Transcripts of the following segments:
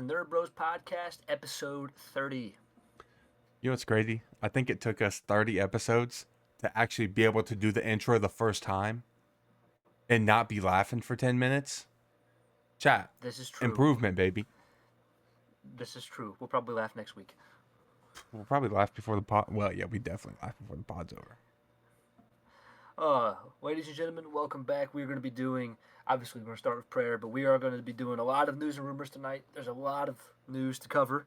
the Nerd Bros podcast, episode 30. You know what's crazy? I think it took us 30 episodes to actually be able to do the intro the first time and not be laughing for 10 minutes. Chat. This is true. Improvement, baby. This is true. We'll probably laugh next week. We'll probably laugh before the pod. Well, yeah, we definitely laugh before the pod's over. Ladies and gentlemen, welcome back. We're going to be doing, obviously, we're going to start with prayer, but we are going to be doing a lot of news and rumors tonight. There's a lot of news to cover.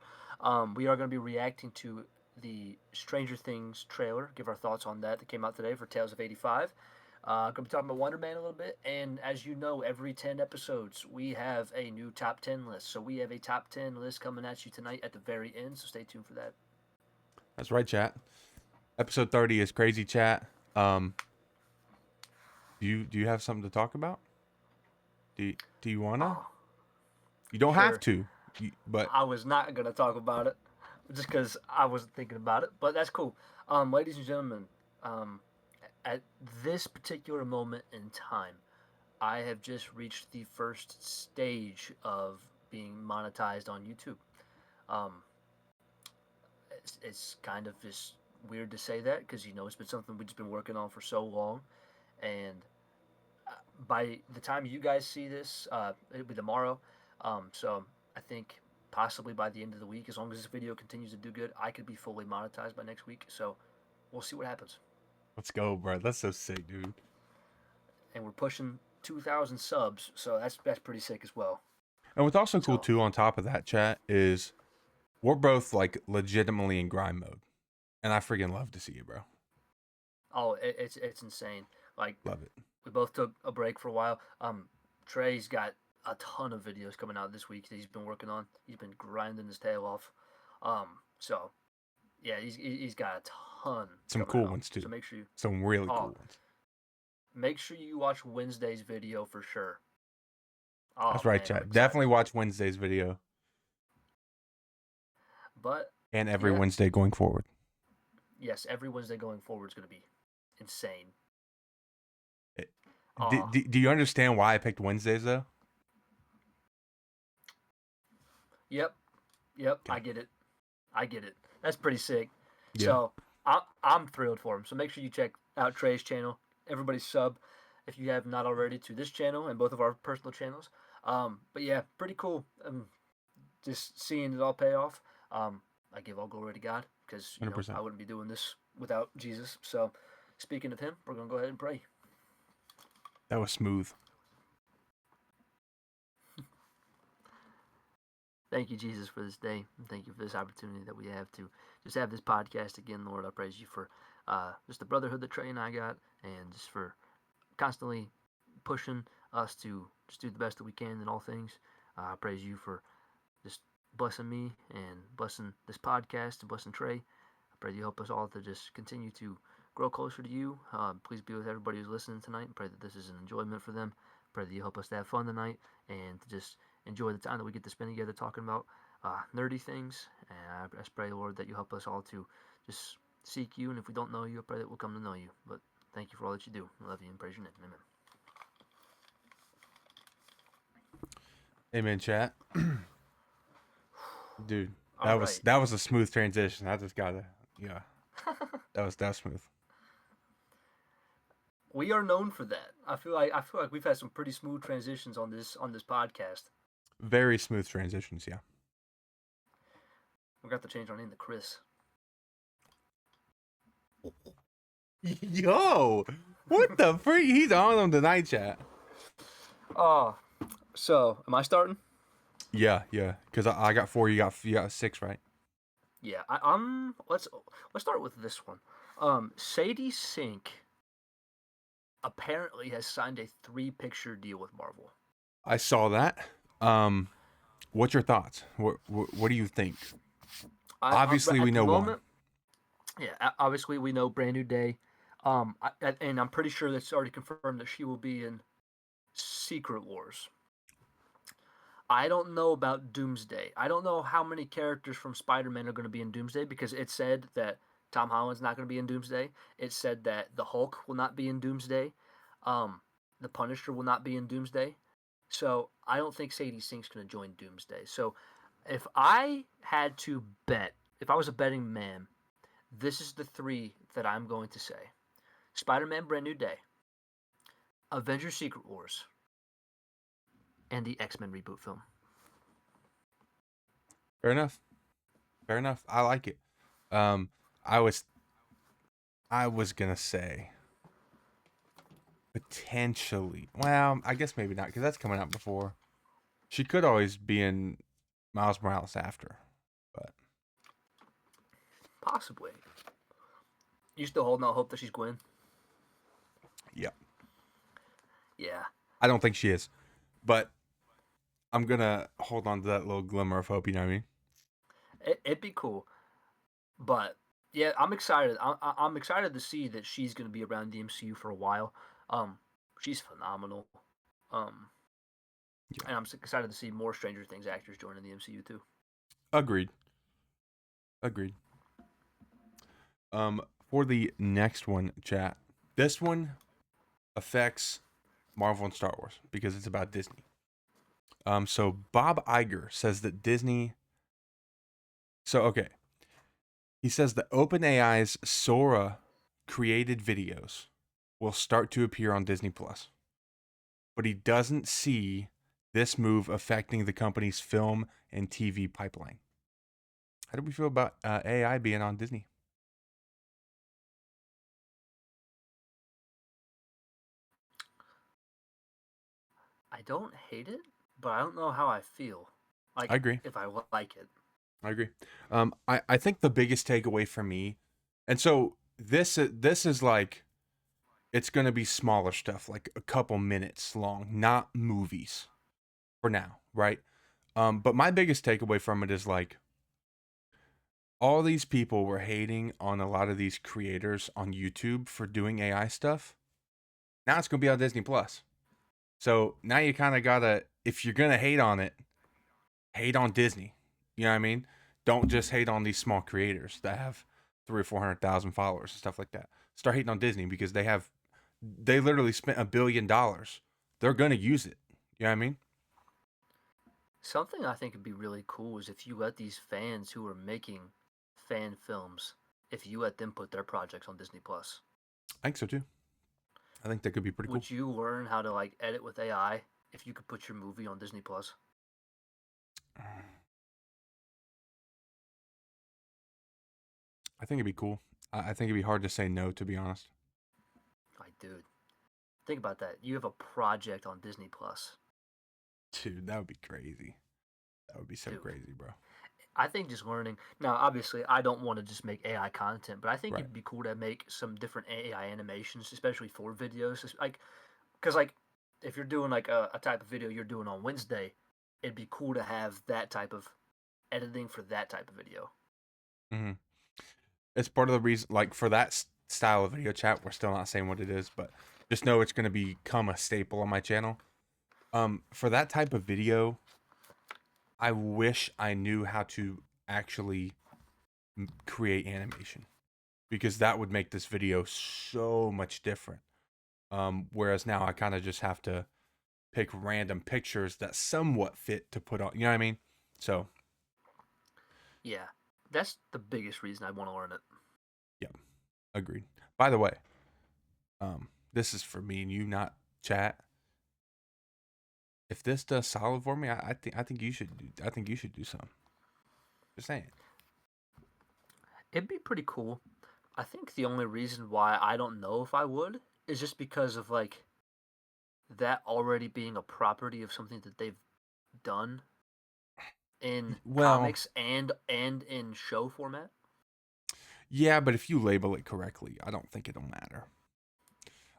We are going to be reacting to the Stranger Things trailer, give our thoughts on that came out today for Tales of 85. Going to be talking about Wonderman a little bit, and as you know, every 10 episodes, we have a new top 10 list. So we have a top 10 list coming at you tonight at the very end, so stay tuned for that. That's right, chat. Episode 30 is crazy, chat. Do you have something to talk about? Do you wanna? You don't Sure. have to, but I was not going to talk about it just because I wasn't thinking about it, but that's cool. Ladies and gentlemen, at this particular moment in time, I have just reached the first stage of being monetized on YouTube. Um, it's kind of just weird to say that because it's been something we've just been working on for so long, and by the time you guys see this, it'll be tomorrow. So I think possibly by the end of the week, as long as this video continues to do good, I could be fully monetized by next week. So we'll see what happens. let's go, bro. That's so sick, dude. And we're pushing 2,000 subs, so that's pretty sick as well. And what's also cool So- too, on top of that, chat, is we're both like legitimately in grind mode, and I freaking love to see it, bro. Oh, it's insane. Like, Love it. we both took a break for a while. Trey's got a ton of videos coming out this week that he's been working on. He's been grinding his tail off. So yeah, he's got a ton. Some coming cool out. ones too. So make sure Some really cool ones. Make sure you watch Wednesday's video for sure. That's right, man, chat. I'm Definitely excited. watch Wednesday's video But and every Yeah. Wednesday going forward. yes, every Wednesday going forward is going to be insane. Do you understand why I picked Wednesdays though? Yep. Okay. I get it. That's pretty sick. Yeah. So I'm thrilled for him. So make sure you check out Trey's channel. Everybody sub if you have not already to this channel and both of our personal channels. But yeah, pretty cool. Just seeing it all pay off. I give all glory to God because 100%. I wouldn't be doing this without Jesus. So speaking of Him, we're gonna go ahead and pray. That was smooth. Thank you, Jesus, for this day. And thank you for this opportunity that we have to just have this podcast again, Lord. I praise you for just the brotherhood that Trey and I got, and just for constantly pushing us to just do the best that we can in all things. I praise you for just blessing me and blessing this podcast and blessing Trey. I pray that you help us all to just continue to grow closer to you. Please be with everybody who's listening tonight, and pray that this is an enjoyment for them. Pray that you help us to have fun tonight and to just enjoy the time that we get to spend together talking about nerdy things. And I just pray, Lord, that you help us all to just seek you. And if we don't know you, I pray that we'll come to know you. But thank you for all that you do. I love you and praise your name. Amen. Amen, chat. Dude, that All was right. that was a smooth transition. I just gotta, that was smooth. We are known for that. I feel like we've had some pretty smooth transitions on this podcast. Very smooth transitions, yeah. We're gonna have to change our name to Chris. Yo, what the freak? He's on them tonight, chat. So am I starting? Yeah. Because I got 4, you got 6, right? Yeah, let's start with this one. Sadie Sink apparently has signed a 3-picture deal with Marvel. I saw that. What's your thoughts? What do you think? Obviously, we know one. Yeah, obviously we know Brand New Day. And I'm pretty sure that's already confirmed that she will be in Secret Wars. I don't know about Doomsday. I don't know how many characters from Spider-Man are going to be in Doomsday because it said that Tom Holland's not going to be in Doomsday. It said that the Hulk will not be in Doomsday. The Punisher will not be in Doomsday. So I don't think Sadie Sink's going to join Doomsday. So If I had to bet, if I was a betting man, this is the three that I'm going to say: Spider-Man: Brand New Day, Avengers: Secret Wars, and the X-Men reboot film. Fair enough. Fair enough. I like it. Um, I was gonna say potentially. Well, I guess maybe not because that's coming out before. She could always be in Miles Morales after, but Possibly. You still holding out hope that she's Gwen? yeah, Yeah. I don't think she is, but I'm gonna hold on to that little glimmer of hope. You know what I mean? It'd be cool. But yeah, I'm excited. I'm excited to see that she's going to be around the MCU for a while. Um, she's phenomenal. Um, Yeah. and I'm excited to see more Stranger Things actors joining the MCU too. Agreed. Agreed. For the next one, chat. This one affects Marvel and Star Wars because it's about Disney. So Bob Iger says that Disney. So okay, he says that OpenAI's Sora created videos will start to appear on Disney Plus, but he doesn't see this move affecting the company's film and TV pipeline. How do we feel about AI being on Disney? I don't hate it, but I don't know how I feel. I Like agree. if I like it. I agree. I think the biggest takeaway for me, and so this is like it's gonna be smaller stuff, like a couple minutes long, not movies for now, right? But my biggest takeaway from it is like all these people were hating on a lot of these creators on YouTube for doing AI stuff. Now it's gonna be on Disney Plus. So now you kind of gotta, if you're gonna hate on it, hate on Disney. You know what I mean? Don't just hate on these small creators that have 300,000 or 400,000 followers and stuff like that. Start hating on Disney because they literally spent $1 billion. They're gonna use it. You know what I mean? Something I think would be really cool is if you let these fans who are making fan films, if you let them put their projects on Disney Plus. I think so too. I think that could be pretty cool. Would you learn how to like edit with AI if you could put your movie on Disney Plus? I think it'd be cool. I think it'd be hard to say no, to be honest. Like, dude, think about that. You have a project on Disney Plus. Dude, that would be crazy. That would be so Dude, crazy, bro. I think just learning. Now, obviously, I don't want to just make AI content, but I think Right. it'd be cool to make some different AI animations, especially for videos. Like, because, like, if you're doing like a type of video you're doing on Wednesday, it'd be cool to have that type of editing for that type of video. Hmm. It's part of the reason, like for that style of video chat. We're still not saying what it is, but just know it's going to become a staple on my channel. For that type of video, I wish I knew how to actually create animation because that would make this video so much different. Whereas now I kind of just have to pick random pictures that somewhat fit to put on. You know what I mean? So Yeah, that's the biggest reason I want to learn it. yeah, agreed. By the way, this is for me and you, not chat. If this does solid for me, I think you should do. I think you should do something. Just saying. It'd be pretty cool. I think the only reason why I don't know if I would is just because of like that already being a property of something that they've done in Well, comics and in show format. yeah, but if you label it correctly, I don't think it'll matter.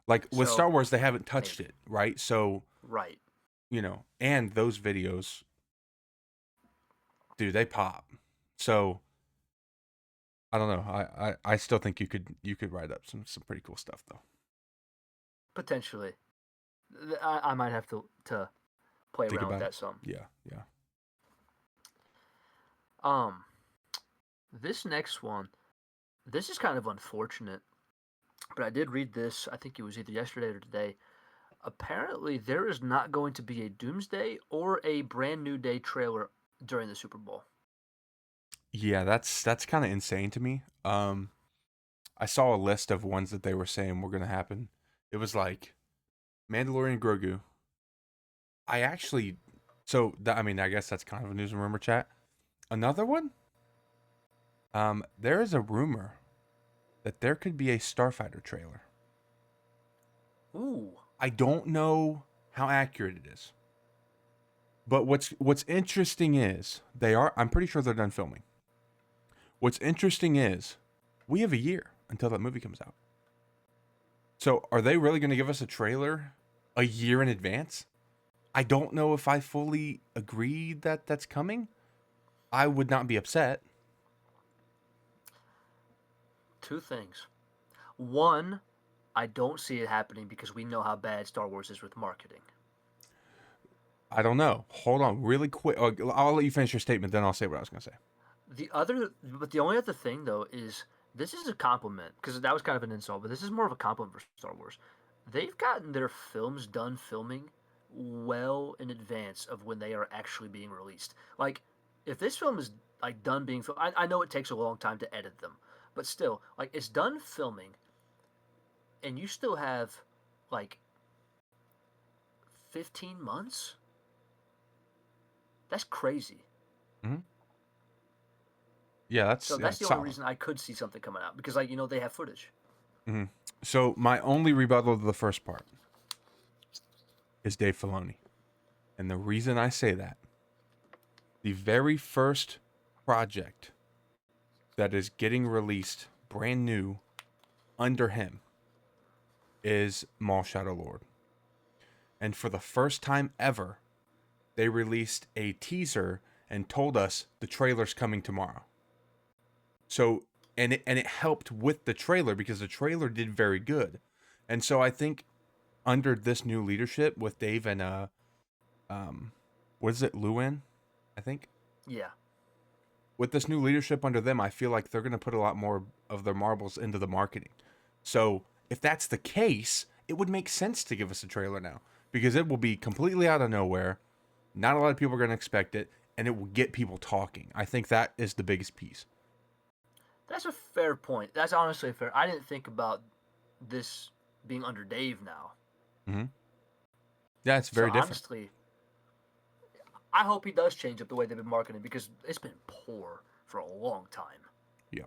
Like with So Star Wars, they haven't touched maybe it, right? So right. and those videos, dude, they pop. So I don't know. I still think you could write up some pretty cool stuff though. Potentially, I might have to play Think around with about it. that some. Yeah, yeah. Um, this next one, this is kind of unfortunate, but I did read this. I think it was either yesterday or today. Apparently, there is not going to be a Doomsday or a Brand New Day trailer during the Super Bowl. Yeah, that's kind of insane to me. I saw a list of ones that they were saying were gonna happen. It was like Mandalorian Grogu. I actually, so that, I mean, I guess that's kind of a news and rumor chat. Another one. There is a rumor that there could be a Starfighter trailer. Ooh. I don't know how accurate it is, but what's interesting is they are. I'm pretty sure they're done filming. What's interesting is we have a year until that movie comes out. So are they really going to give us a trailer a year in advance? I don't know if I fully agree that that's coming. I would not be upset. Two things. One, I don't see it happening because we know how bad Star Wars is with marketing. I don't know. Hold on, really quick. I'll let you finish your statement, then I'll say what I was going to say. But the only other thing though is this is a compliment because that was kind of an insult, but this is more of a compliment for Star Wars. They've gotten their films done filming well in advance of when they are actually being released. Like, if this film is like done being filmed, I know it takes a long time to edit them, but still, like it's done filming, and you still have like 15 months. That's crazy. Mm-hmm. Yeah, So that's that's the only solid. reason I could see something coming out because like they have footage. Mm-hmm. So my only rebuttal to the first part is Dave Filoni, and the reason I say that, the very first project that is getting released brand new under him is Maul Shadow Lord, and for the first time ever, they released a teaser and told us the trailer's coming tomorrow. So and it helped with the trailer because the trailer did very good. And so I think under this new leadership with Dave and what is it, Luan? I think. Yeah. With this new leadership under them, I feel like they're gonna put a lot more of their marbles into the marketing. So if that's the case, it would make sense to give us a trailer now. Because it will be completely out of nowhere. Not a lot of people are gonna expect it, and it will get people talking. I think that is the biggest piece. That's a fair point. That's honestly fair. I didn't think about this being under Dave now. Mm-hmm. Yeah, it's So very different. honestly, I hope he does change up the way they've been marketing because it's been poor for a long time. Yeah.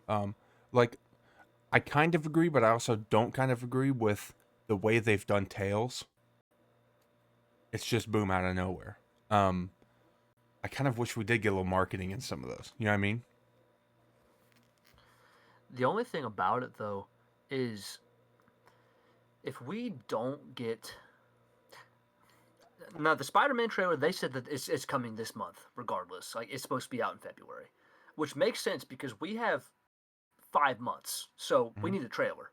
Um, like I kind of agree, but I also don't kind of agree with the way they've done Tails. It's just boom out of nowhere. Um, I kind of wish we did get a little marketing in some of those. You know what I mean? The only thing about it though is if we don't get now the Spider-Man trailer, they said that it's coming this month, regardless. Like it's supposed to be out in February, which makes sense because we have 5 months, so we Mm-hmm. need a trailer.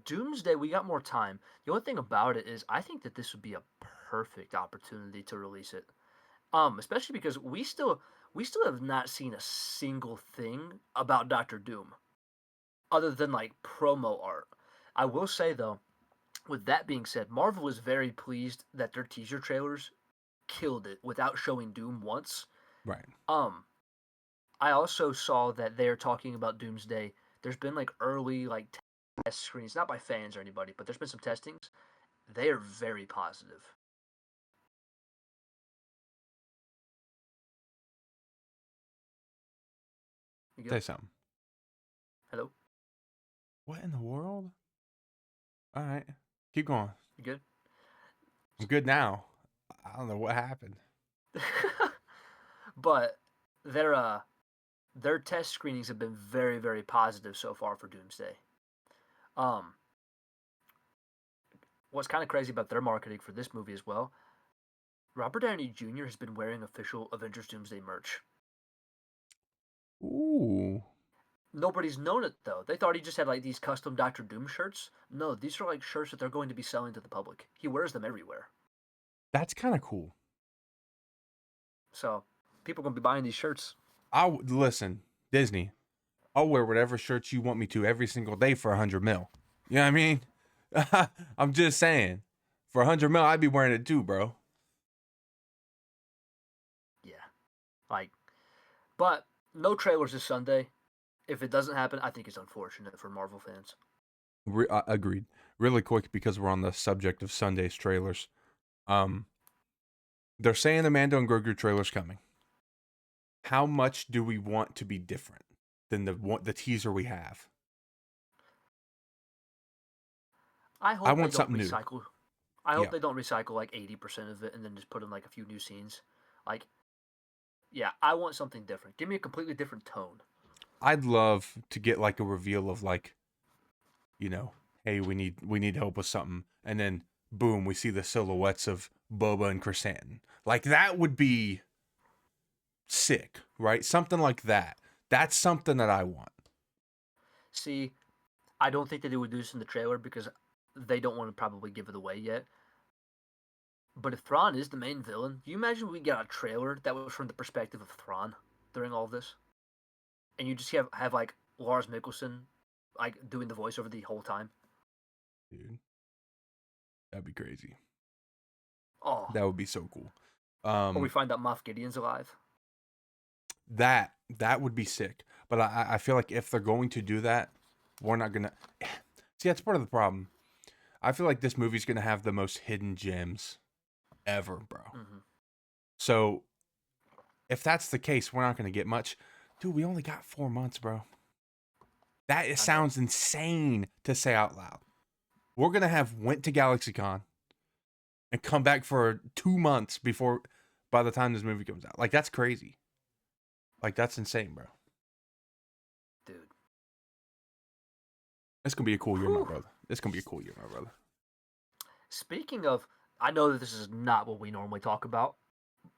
Doomsday, we got more time. The only thing about it is, I think that this would be a perfect opportunity to release it. Especially because we still have not seen a single thing about Doctor Doom other than like promo art. I will say though, with that being said, Marvel is very pleased that their teaser trailers killed it without showing Doom once. Right. Um, I also saw that they're talking about Doomsday. There's been like early like test screens, not by fans or anybody, but there's been some testings. They are very positive. You good? Say something. Hello? What in the world? All right. Keep going. You good? I'm good now. I don't know what happened. But their uh their test screenings have been very, very positive so far for Doomsday. Um what's kind of crazy about their marketing for this movie as well, Robert Downey Jr. has been wearing official Avengers Doomsday merch. Ooh. Nobody's known it though. They thought he just had like these custom Doctor Doom shirts. No, these are like shirts that they're going to be selling to the public. He wears them everywhere. That's kind of cool. So people are gonna be buying these shirts. I'll listen, Disney. I'll wear whatever shirts you want me to every single day for 100 mil. You know what I mean? I'm just saying. For 100 mil, I'd be wearing it too, bro. Yeah. Like, but no trailers this Sunday. If it doesn't happen, I think it's unfortunate for Marvel fans. Agreed. Really quick, because we're on the subject of Sunday's trailers. Um, they're saying the Mando and Grogu trailer's coming. How much do we want to be different than the teaser we have? I I hope they want don't something new. recycle. I hope Yeah. they don't recycle like 80% of it and then just put in like a few new scenes. Like, yeah, I want something different. Give me a completely different tone. I'd love to get like a reveal of like, you know, hey, we need help with something, and then boom, we see the silhouettes of Boba and Chrysanthemum. Like that would be sick, right? Something like that. That's something that I want. See, I don't think that they would do this in the trailer because they don't want to probably give it away yet. But if Thrawn is the main villain, do you imagine we get a trailer that was from the perspective of Thrawn during all of this? And you just have like Lars Mikkelsen like doing the voiceover the whole time? Dude, that'd be crazy. Oh. That would be so cool. Or we find out Moff Gideon's alive. That would be sick. But I feel like if they're going to do that, we're not gonna see. That's part of the problem. I feel like this movie's gonna have the most hidden gems ever, bro. Mm-hmm. So if that's the case, we're not gonna get much. Dude, we only got 4 months, bro. That sounds insane to say out loud. We're gonna have went to GalaxyCon and come back for 2 months before by the time this movie comes out. Like that's crazy. Like that's insane, bro. Dude. It's gonna be a cool year, Whew. my brother. It's gonna be a cool year, my brother. Speaking of, I know that this is not what we normally talk about,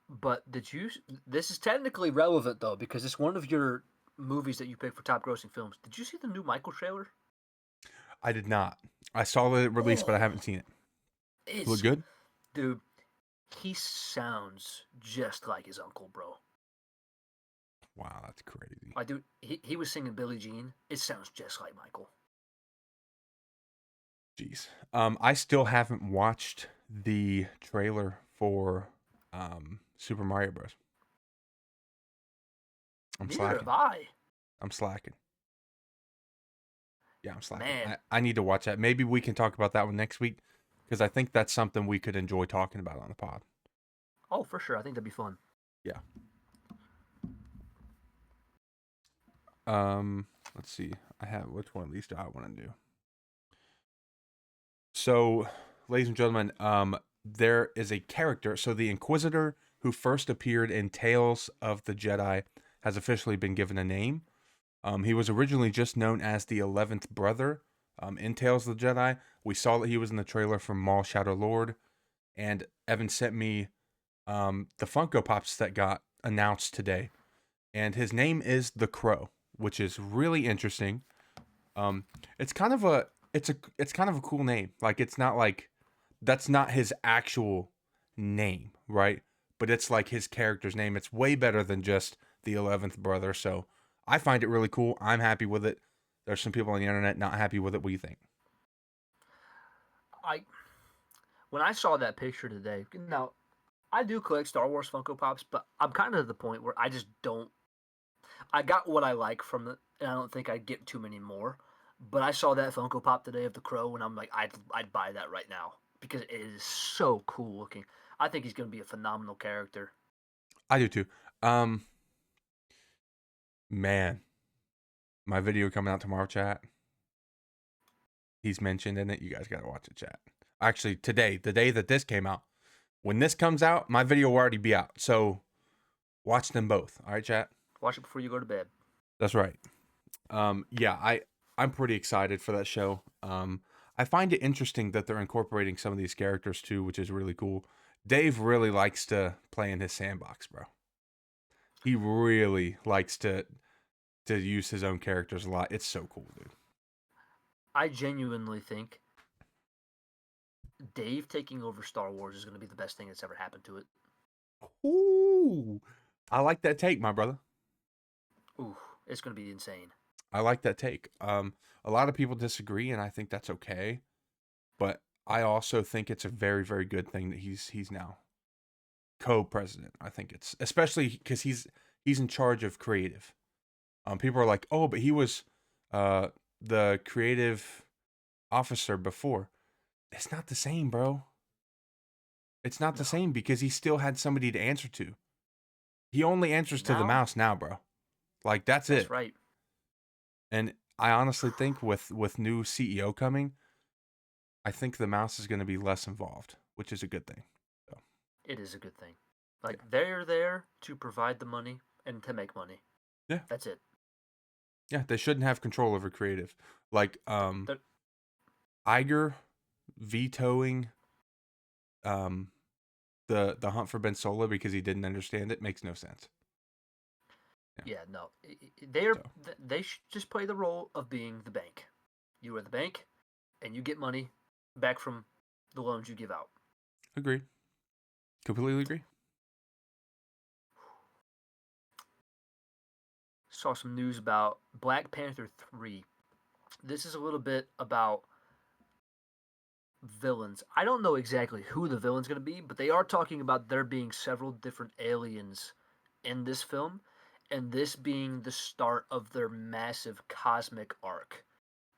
but this is technically relevant though because it's one of your movies that you picked for top grossing films. Did you see the new Michael trailer? I did not. I saw the release, but I haven't seen it. Look good? Dude, he sounds just like his uncle, bro. Wow, that's crazy. Like, dude, he was singing Billie Jean. It sounds just like Michael. Jeez. I still haven't watched the trailer for Super Mario Bros. Neither have I. I'm slacking. Yeah, I'm slacking. Man. I need to watch that. Maybe we can talk about that one next week because I think that's something we could enjoy talking about on the pod. Oh, for sure. I think that'd be fun. Yeah. Let's see. I have which one of these do I want to do? So, ladies and gentlemen, there is a character. So the Inquisitor who first appeared in Tales of the Jedi has officially been given a name. He was originally just known as the 11th Brother in Tales of the Jedi. We saw that he was in the trailer for Maul Shadow Lord, and Evan sent me the Funko Pops that got announced today, and his name is the Crow, which is really interesting. It's kind of a cool name. Like it's not like that's not his actual name, right? But it's like his character's name. It's way better than just the 11th Brother. So I find it really cool. I'm happy with it. There's some people on the internet not happy with it. What do you think? When I saw that picture today, now I do collect Star Wars Funko Pops, but I'm kind of at the point where I just don't. I got what I like from it, and I don't think I'd get too many more. But I saw that Funko Pop today of the Crow, and I'm like, I'd buy that right now because it is so cool looking. I think he's going to be a phenomenal character. I do too. Man, my video coming out tomorrow, chat. He's mentioned in it. You guys got to watch it, chat. Actually, today, the day that this came out, when this comes out, my video will already be out. So watch them both. All right, chat? Watch it before you go to bed. That's right. Yeah, I'm pretty excited for that show. I find it interesting that they're incorporating some of these characters too, which is really cool. Dave really likes to play in his sandbox, bro. He really likes to use his own characters a lot. It's so cool, dude. I genuinely think Dave taking over Star Wars is going to be the best thing that's ever happened to it. Ooh, I like that take, my brother. Ooh, it's going to be insane. I like that take. A lot of people disagree, and I think that's okay. But I also think it's a very, very good thing that he's now co-president. I think it's especially because he's in charge of creative. People are like, oh, but he was the creative officer before. It's not the same, bro. It's not the No. same because he still had somebody to answer to. He only answers to the Now, mouse now, bro. Like that's that's it. right. And I honestly think with new CEO coming, I think the mouse is going to be less involved, which is a good thing. So, It is a good thing. yeah. Like, they're there to provide the money and to make money. Yeah. That's it. Yeah, they shouldn't have control over creative. Like They're- Iger vetoing um the hunt for Ben Solo because he didn't understand it makes no sense. yeah, no. They're So, they should just play the role of being the bank. You are the bank, and you get money back from the loans you give out. agree. Completely agree. Saw some news about Black Panther 3. This is a little bit about villains. I don't know exactly who the villain's going to be, but they are talking about there being several different aliens in this film, and this being the start of their massive cosmic arc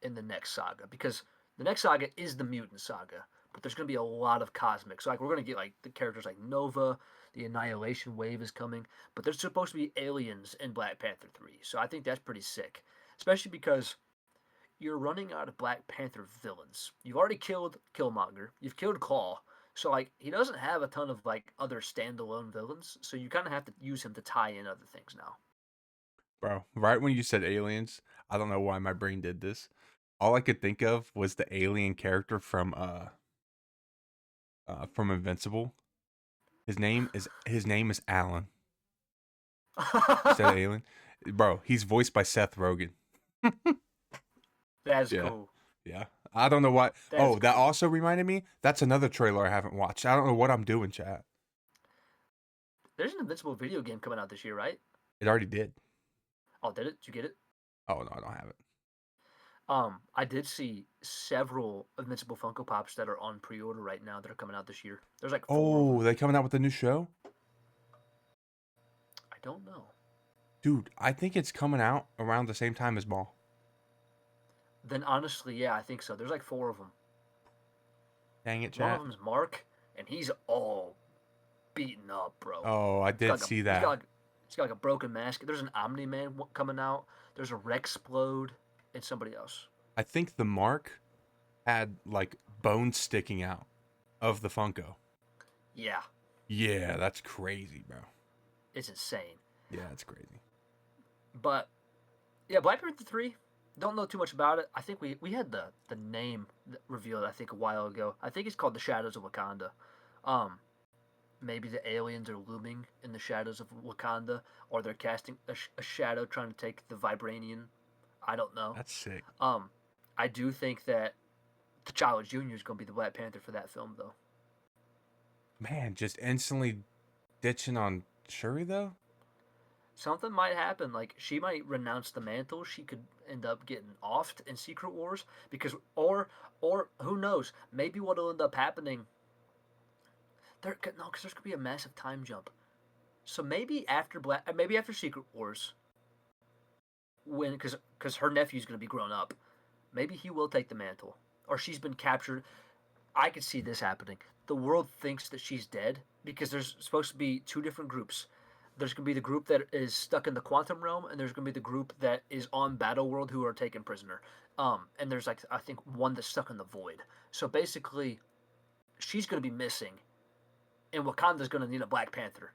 in the next saga. Because the next saga is the mutant saga, but there's going to be a lot of cosmic. So like we're going to get like the characters like Nova, the Annihilation Wave is coming, but there's supposed to be aliens in Black Panther 3. So I think that's pretty sick, especially because you're running out of Black Panther villains. You've already killed Killmonger. You've killed Claw. So like he doesn't have a ton of like other standalone villains. So you kind of have to use him to tie in other things now. Bro, right when you said aliens, I don't know why my brain did this. All I could think of was the alien character from Invincible. His name is Alan. Instead of alien. Bro, he's voiced by Seth Rogen. That's Yeah. cool. Yeah. I don't know why. That's Oh, that cool. also reminded me. That's another trailer I haven't watched. I don't know what I'm doing, chat. There's an Invincible video game coming out this year, right? It already did. Oh, did it? Did you get it? Oh no, I don't have it. I did see several Invincible Funko Pops that are on pre-order right now that are coming out this year. There's like 4 of Oh, them. they coming out with a new show? I don't know. Dude, I think it's coming out around the same time as Ball. Then honestly, yeah, I think so. There's like 4 of them. Dang it, One of chat. them's Mark, and he's all beaten up, bro. Oh, I He's got did like see he's got that. like he's got like a broken mask. There's an Omni Man coming out. There's a Rexplode and somebody else. I think the mark had like bones sticking out of the Funko. Yeah, Yeah, that's crazy, bro. it's insane. Yeah, that's crazy. But yeah, Black Panther 3. Don't know too much about it. I think we had the name revealed. I think a while ago. I think it's called the Shadows of Wakanda. Um, Maybe the aliens are looming in the shadows of Wakanda, or they're casting a shadow trying to take the Vibranian. I don't know. That's sick. Um, I do think that T'Challa Jr. is going to be the Black Panther for that film, though. Man, just instantly ditching on Shuri though? Something might happen. Like she might renounce the mantle. She could end up getting offed in Secret Wars because, or who knows? Maybe what'll end up happening. No, because there's gonna be a massive time jump. So maybe after Secret Wars, when because her nephew's gonna be grown up, maybe he will take the mantle, or she's been captured. I could see this happening. The world thinks that she's dead because there's supposed to be 2 different groups. There's gonna be the group that is stuck in the quantum realm, and there's gonna be the group that is on Battle World who are taken prisoner. And there's like I think one that's stuck in the void. So basically, she's gonna be missing, and Wakanda's gonna need a Black Panther.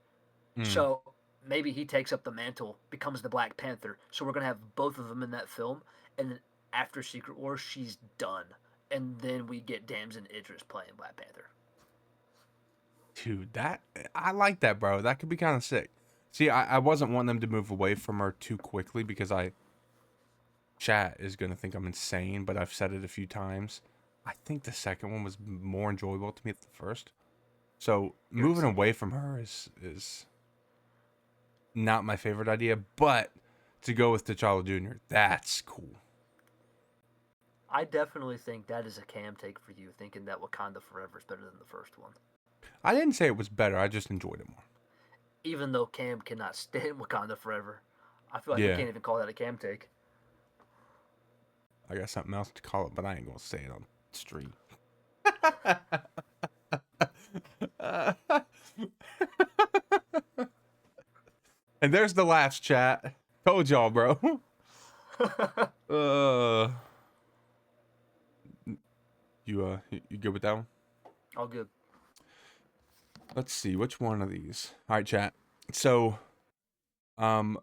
Hmm. So maybe he takes up the mantle, becomes the Black Panther. So we're gonna have both of them in that film, and then after Secret Wars, she's done, and then we get Damson Idris playing Black Panther. Dude, that I like that, bro. That could be kind of sick. See, I wasn't wanting them to move away from her too quickly because chat is gonna think I'm insane, but I've said it a few times. I think the second one was more enjoyable to me than the first. So You're moving insane. away from her is not my favorite idea, but to go with T'Challa Jr., that's cool. I definitely think that is a Cam take for you, thinking that Wakanda Forever is better than the first one. I didn't say it was better. I just enjoyed it more. Even though Cam cannot stand Wakanda Forever, I feel like we Yeah, can't even call that a Cam take. I got something else to call it, but I ain't gonna say it on stream. And there's the laughs, chat. Told y'all, bro. uh, you good with that one? All good. Let's see which one of these. All right, chat. So, um,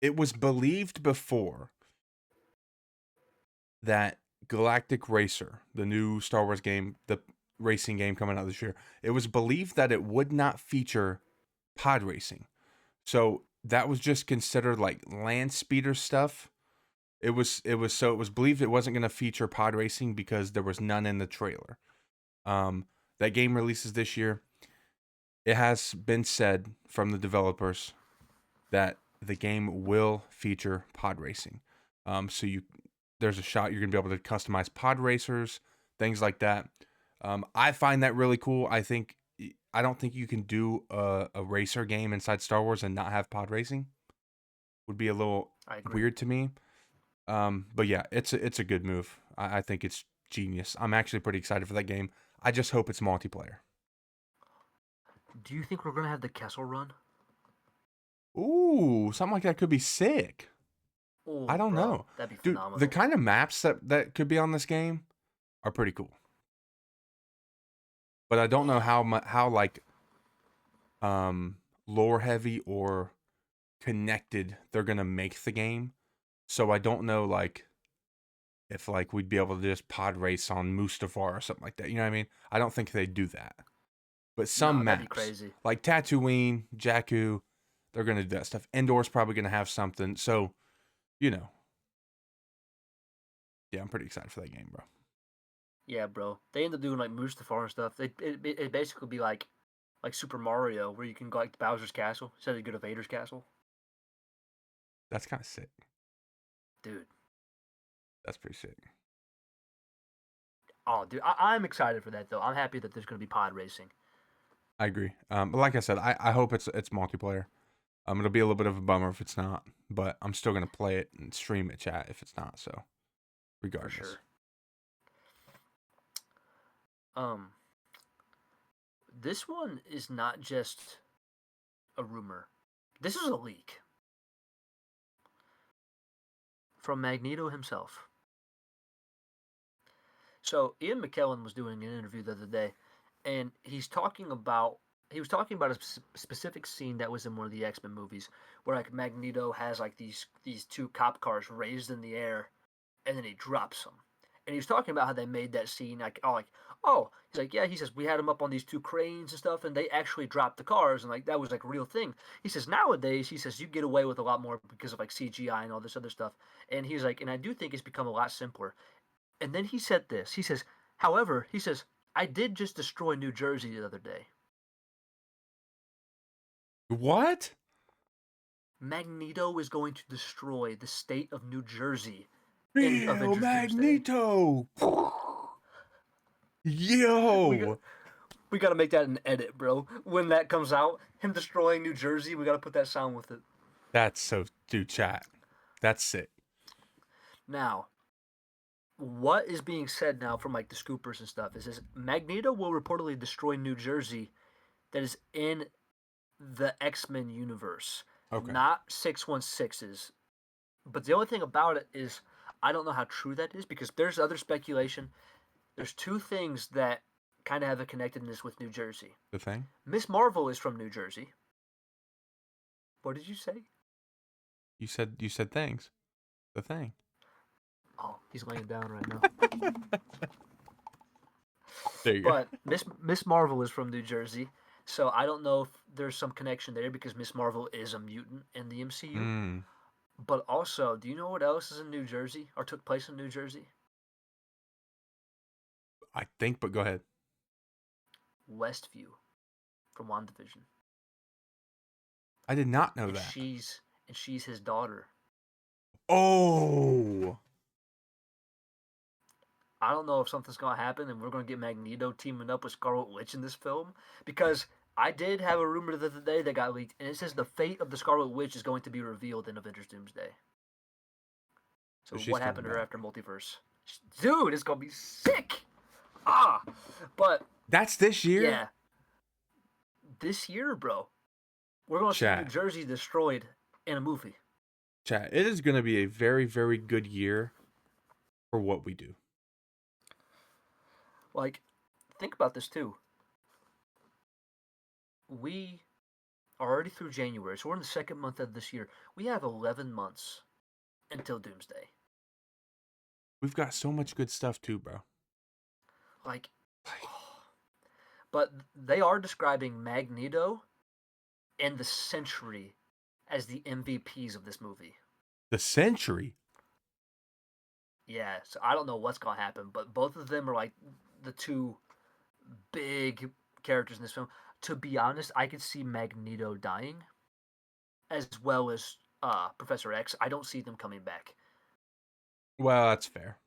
it was believed before that Galactic Racer, the new Star Wars game, the racing game coming out this year, it was believed that it would not feature pod racing. So that was just considered like land speeder stuff. It was believed it wasn't going to feature pod racing because there was none in the trailer. That game releases this year. It has been said from the developers that the game will feature pod racing. So there's a shot you're gonna be able to customize pod racers, things like that. I find that really cool. I don't think you can do a racer game inside Star Wars and not have pod racing. Would be a little I agree. weird to me. But yeah, it's a good move. I think it's genius. I'm actually pretty excited for that game. I just hope it's multiplayer. Do you think we're gonna have the Kessel Run? Ooh, something like that could be sick. I Oh, don't bro, know. that'd be Dude, the phenomenal. kind of maps that could be on this game are pretty cool. But I don't know how like lore heavy or connected they're going to make the game. So I don't know like if like we'd be able to just pod race on Mustafar or something like that. You know what I mean? I don't think they'd do that. But some No, that'd be maps crazy. like Tatooine, Jakku, they're going to do that stuff. Endor's probably going to have something. So, you know. Yeah, I'm pretty excited for that game, bro. Yeah, bro. They end up doing like Mustafar and stuff. It basically be like Super Mario, where you can go like to Bowser's castle instead of you go to Vader's castle. That's kind of sick. Dude. That's pretty sick. Oh, dude, I'm excited for that though. I'm happy that there's gonna be pod racing. I agree. But like I said, I hope it's multiplayer. It'll be a little bit of a bummer if it's not, but I'm still gonna play it and stream it, chat, if it's not. So, For regardless. sure. Um, this one is not just a rumor. This is a leak from Magneto himself. So Ian McKellen was doing an interview the other day, and he was talking about a specific scene that was in one of the X-Men movies where like Magneto has like these two cop cars raised in the air, and then he drops them. And he was talking about how they made that scene he's like, yeah, he says we had them up on these two cranes and stuff, and they actually dropped the cars, and like that was like a real thing. He says nowadays, he says you get away with a lot more because of like CGI and all this other stuff. And he's like, and I do think it's become a lot simpler. And then he said this. He says, however, he says, I did just destroy New Jersey the other day. What? Magneto is going to destroy the state of New Jersey in Real Avengers Doomsday. Magneto. We got Yo. we got to make that an edit, bro. When that comes out, him destroying New Jersey, we got to put that sound with it. That's so, dude, chat. That's sick. Now, what is being said now from like the scoopers and stuff is Magneto will reportedly destroy New Jersey that is in the X-Men universe, Okay. not 616's. But the only thing about it is I don't know how true that is because there's other speculation. There's two things that kind of have a connectedness with New Jersey. The Thing? Miss Marvel is from New Jersey. What did you say? You said things. The Thing. Oh, he's laying down right now. There you But Miss Marvel is from New Jersey, so I don't know if there's some connection there because Miss Marvel is a mutant in the MCU. go. But also, do you know what else is in New Jersey or took place in New Jersey? I think, but go ahead. Westview from WandaVision. I did not know And that. she's his daughter. Oh. I don't know if something's gonna happen and we're gonna get Magneto teaming up with Scarlet Witch in this film, because I did have a rumor the other day that got leaked, and it says the fate of the Scarlet Witch is going to be revealed in Avengers Doomsday. So So she's what coming happened to her back. after Multiverse? Dude, it's gonna be sick. Ah, but That's this year? yeah, this year, bro, we're gonna see New Chat. Jersey destroyed in a movie. Chat. It is going to be a very, very good year for what we do. Like, think about this too. We are already through January, so we're in the second month of this year. We have 11 months until Doomsday. We've got so much good stuff too, bro. Like, but they are describing Magneto and the Sentry as the MVPs of this movie. The Century? Yeah, so I don't know what's gonna happen, but both of them are like the two big characters in this film. To be honest, I could see Magneto dying, as well as Professor X. I don't see them coming back. Well, that's fair.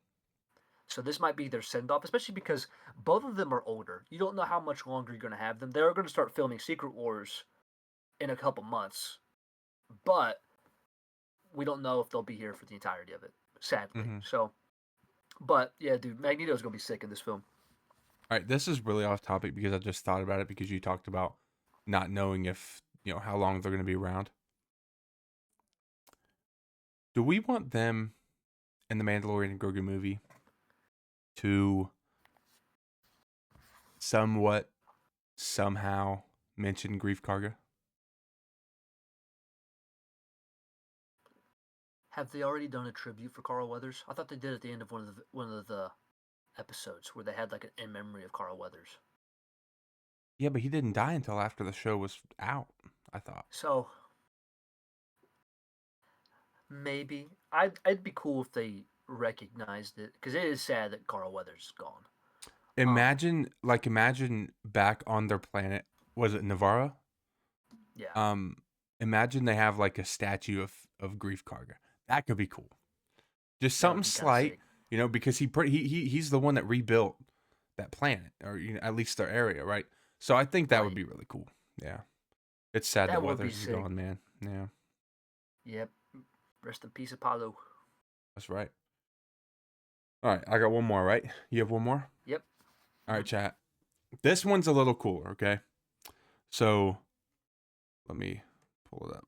So this might be their send off, especially because both of them are older. You don't know how much longer you're going to have them. They're going to start filming Secret Wars in a couple months, but we don't know if they'll be here for the entirety of it, sadly. Mm-hmm. So, but yeah, dude, Magneto's going to be sick in this film. All right, this is really off topic because I just thought about it because you talked about not knowing if, how long they're going to be around. Do we want them in the Mandalorian and Grogu movie to somewhat, somehow mention Grief Karga? Have they already done a tribute for Carl Weathers? I thought they did at the end of one of the episodes where they had like an in memory of Carl Weathers. Yeah, but he didn't die until after the show was out, I thought. So maybe I'd be cool if they recognized it, because it is sad that Carl Weathers is gone. Imagine back on their planet, was it Navarra? Yeah, Imagine they have like a statue of Grief Karga. That could be cool. Just that would something be kind of slight, sick. because he's the one that rebuilt that planet, or at least their area, right? So I think that would Right. be really cool. Yeah, it's sad that That would be Weathers is sick. gone, man. Yeah, Yep. Rest in peace, Apollo. that's right. All right, I got one more. Right, you have one more. Yep. All right, chat. This one's a little cooler. Okay, so let me pull it up.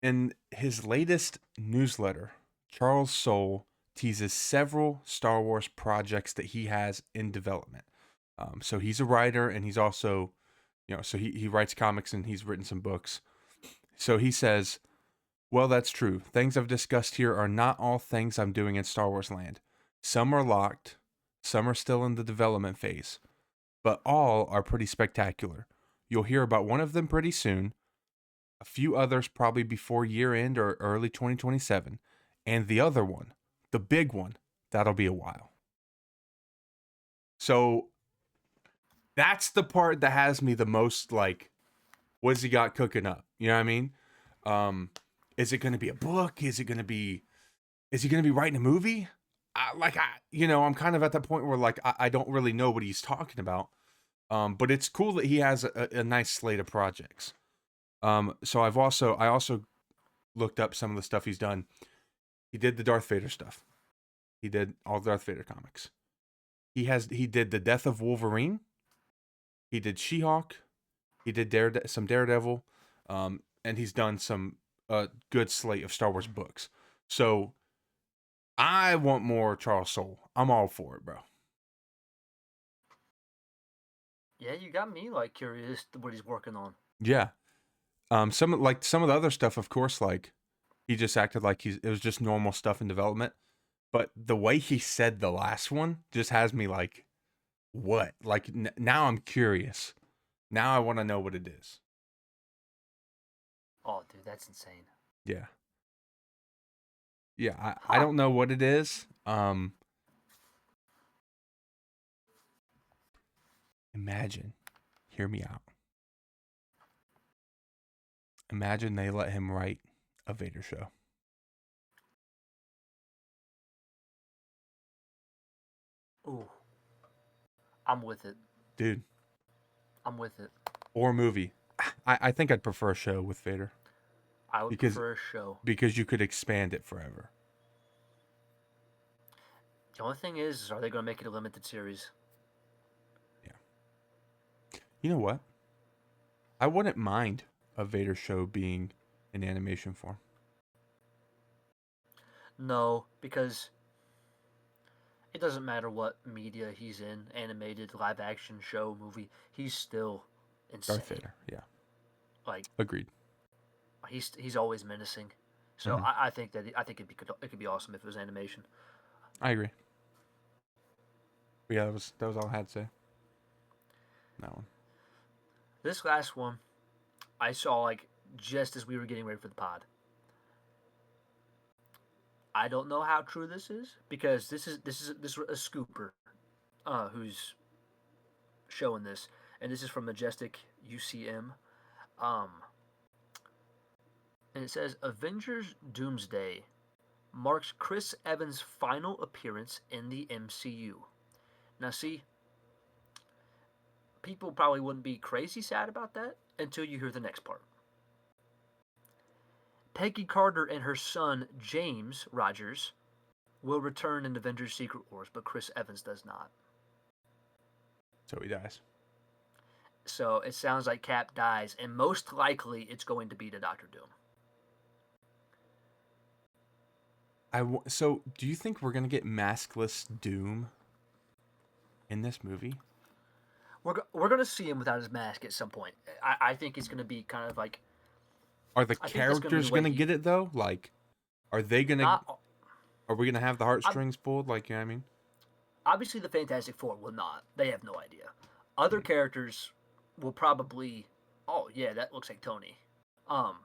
In his latest newsletter, Charles Soule teases several Star Wars projects that he has in development. So he's a writer, and he's also, so he writes comics and he's written some books. So he says, well, that's true. Things I've discussed here are not all things I'm doing in Star Wars land. Some are locked, some are still in the development phase, but all are pretty spectacular. You'll hear about one of them pretty soon, a few others probably before year end or early 2027, and the other one, the big one, that'll be a while. So that's the part that has me the most like, what's he got cooking up? You know what I mean? Is it going to be a book? Is he going to be writing a movie? I'm kind of at that point where like, I don't really know what he's talking about. But it's cool that he has a nice slate of projects. So I also looked up some of the stuff he's done. He did the Darth Vader stuff. He did all the Darth Vader comics. He did the Death of Wolverine. He did She-Hulk. He did some Daredevil. And he's done some good slate of Star Wars books. So I want more Charles Soule. I'm all for it, bro. Yeah, you got me like curious to what he's working on. Yeah. Some of the other stuff, of course, like he just acted like it was just normal stuff in development. But the way he said the last one just has me like, what? Like now I'm curious. Now I want to know what it is. Oh, dude, that's insane. Yeah. Yeah, I Huh. don't know what it is. Imagine, hear me out. Imagine they let him write a Vader show. Ooh, I'm with it. dude. I'm with it. Or movie. I think I'd prefer a show with Vader I would because prefer a show. you could expand it forever. The only thing is are they going to make it a limited series? Yeah. You know what? I wouldn't mind a Vader show being in animation form. No, because it doesn't matter what media he's in, animated, live action, show, movie, he's still Darth insane. Vader. Yeah. Like Agreed. he's always menacing. So Hmm. I think that I think it could be awesome if it was animation. I agree. But yeah, that was all I had to say. That one. This last one I saw like just as we were getting ready for the pod. I don't know how true this is because this is a scooper who's showing this, and this is from Majestic UCM. Um, and it says Avengers Doomsday marks Chris Evans' final appearance in the MCU. Now, see, people probably wouldn't be crazy sad about that until you hear the next part. Peggy Carter and her son, James Rogers, will return in Avengers Secret Wars, but Chris Evans does not. So he dies. So it sounds like Cap dies, and most likely it's going to be to Doctor Doom. So do you think we're gonna get maskless Doom in this movie? We're going to see him without his mask at some point. I think it's going to be kind of like. Are the I think that's going to be characters the way gonna he. get it though? Like, are they gonna? Not. Are we gonna have the I, heartstrings pulled? Like, you know what I mean? obviously, the Fantastic Four will not. They have no idea. Other characters will probably. Oh, yeah, that looks like Tony. Um,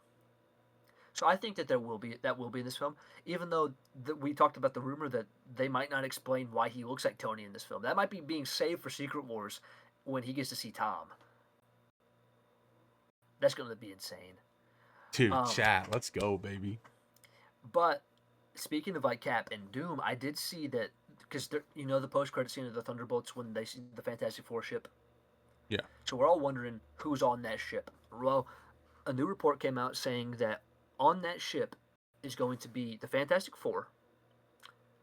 so I think that that will be in this film, even though we talked about the rumor that they might not explain why he looks like Tony in this film. That might be being saved for Secret Wars when he gets to see Tom. That's going to be insane. Dude, Um, chat. Let's go, baby. but speaking of like Cap and Doom, I did see that because you know the post credit scene of the Thunderbolts when they see the Fantastic Four ship. Yeah. So we're all wondering who's on that ship. Well, a new report came out saying that on that ship is going to be the Fantastic Four.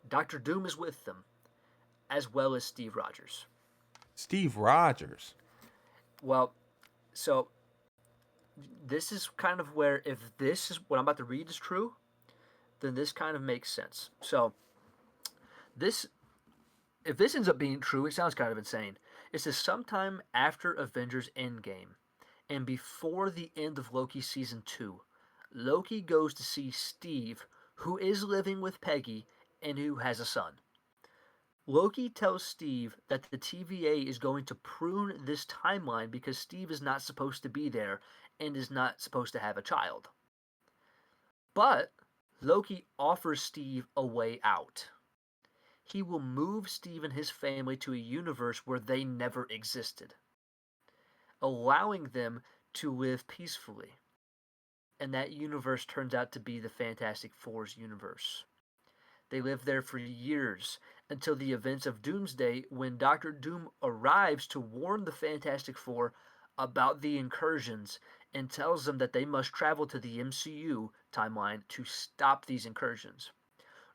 Doctor Doom is with them, as well as Steve Rogers. Steve Rogers. Well, so this is kind of where if this is what I'm about to read is true, then this kind of makes sense. So this if this ends up being true, it sounds kind of insane. It says sometime after Avengers Endgame and before the end of Loki season 2, Loki goes to see Steve, who is living with Peggy and who has a son. Loki tells Steve that the TVA is going to prune this timeline because Steve is not supposed to be there and is not supposed to have a child. But Loki offers Steve a way out. He will move Steve and his family to a universe where they never existed, allowing them to live peacefully. And that universe turns out to be the Fantastic Four's universe. They live there for years until the events of Doomsday when Doctor Doom arrives to warn the Fantastic Four about the incursions and tells them that they must travel to the MCU timeline to stop these incursions.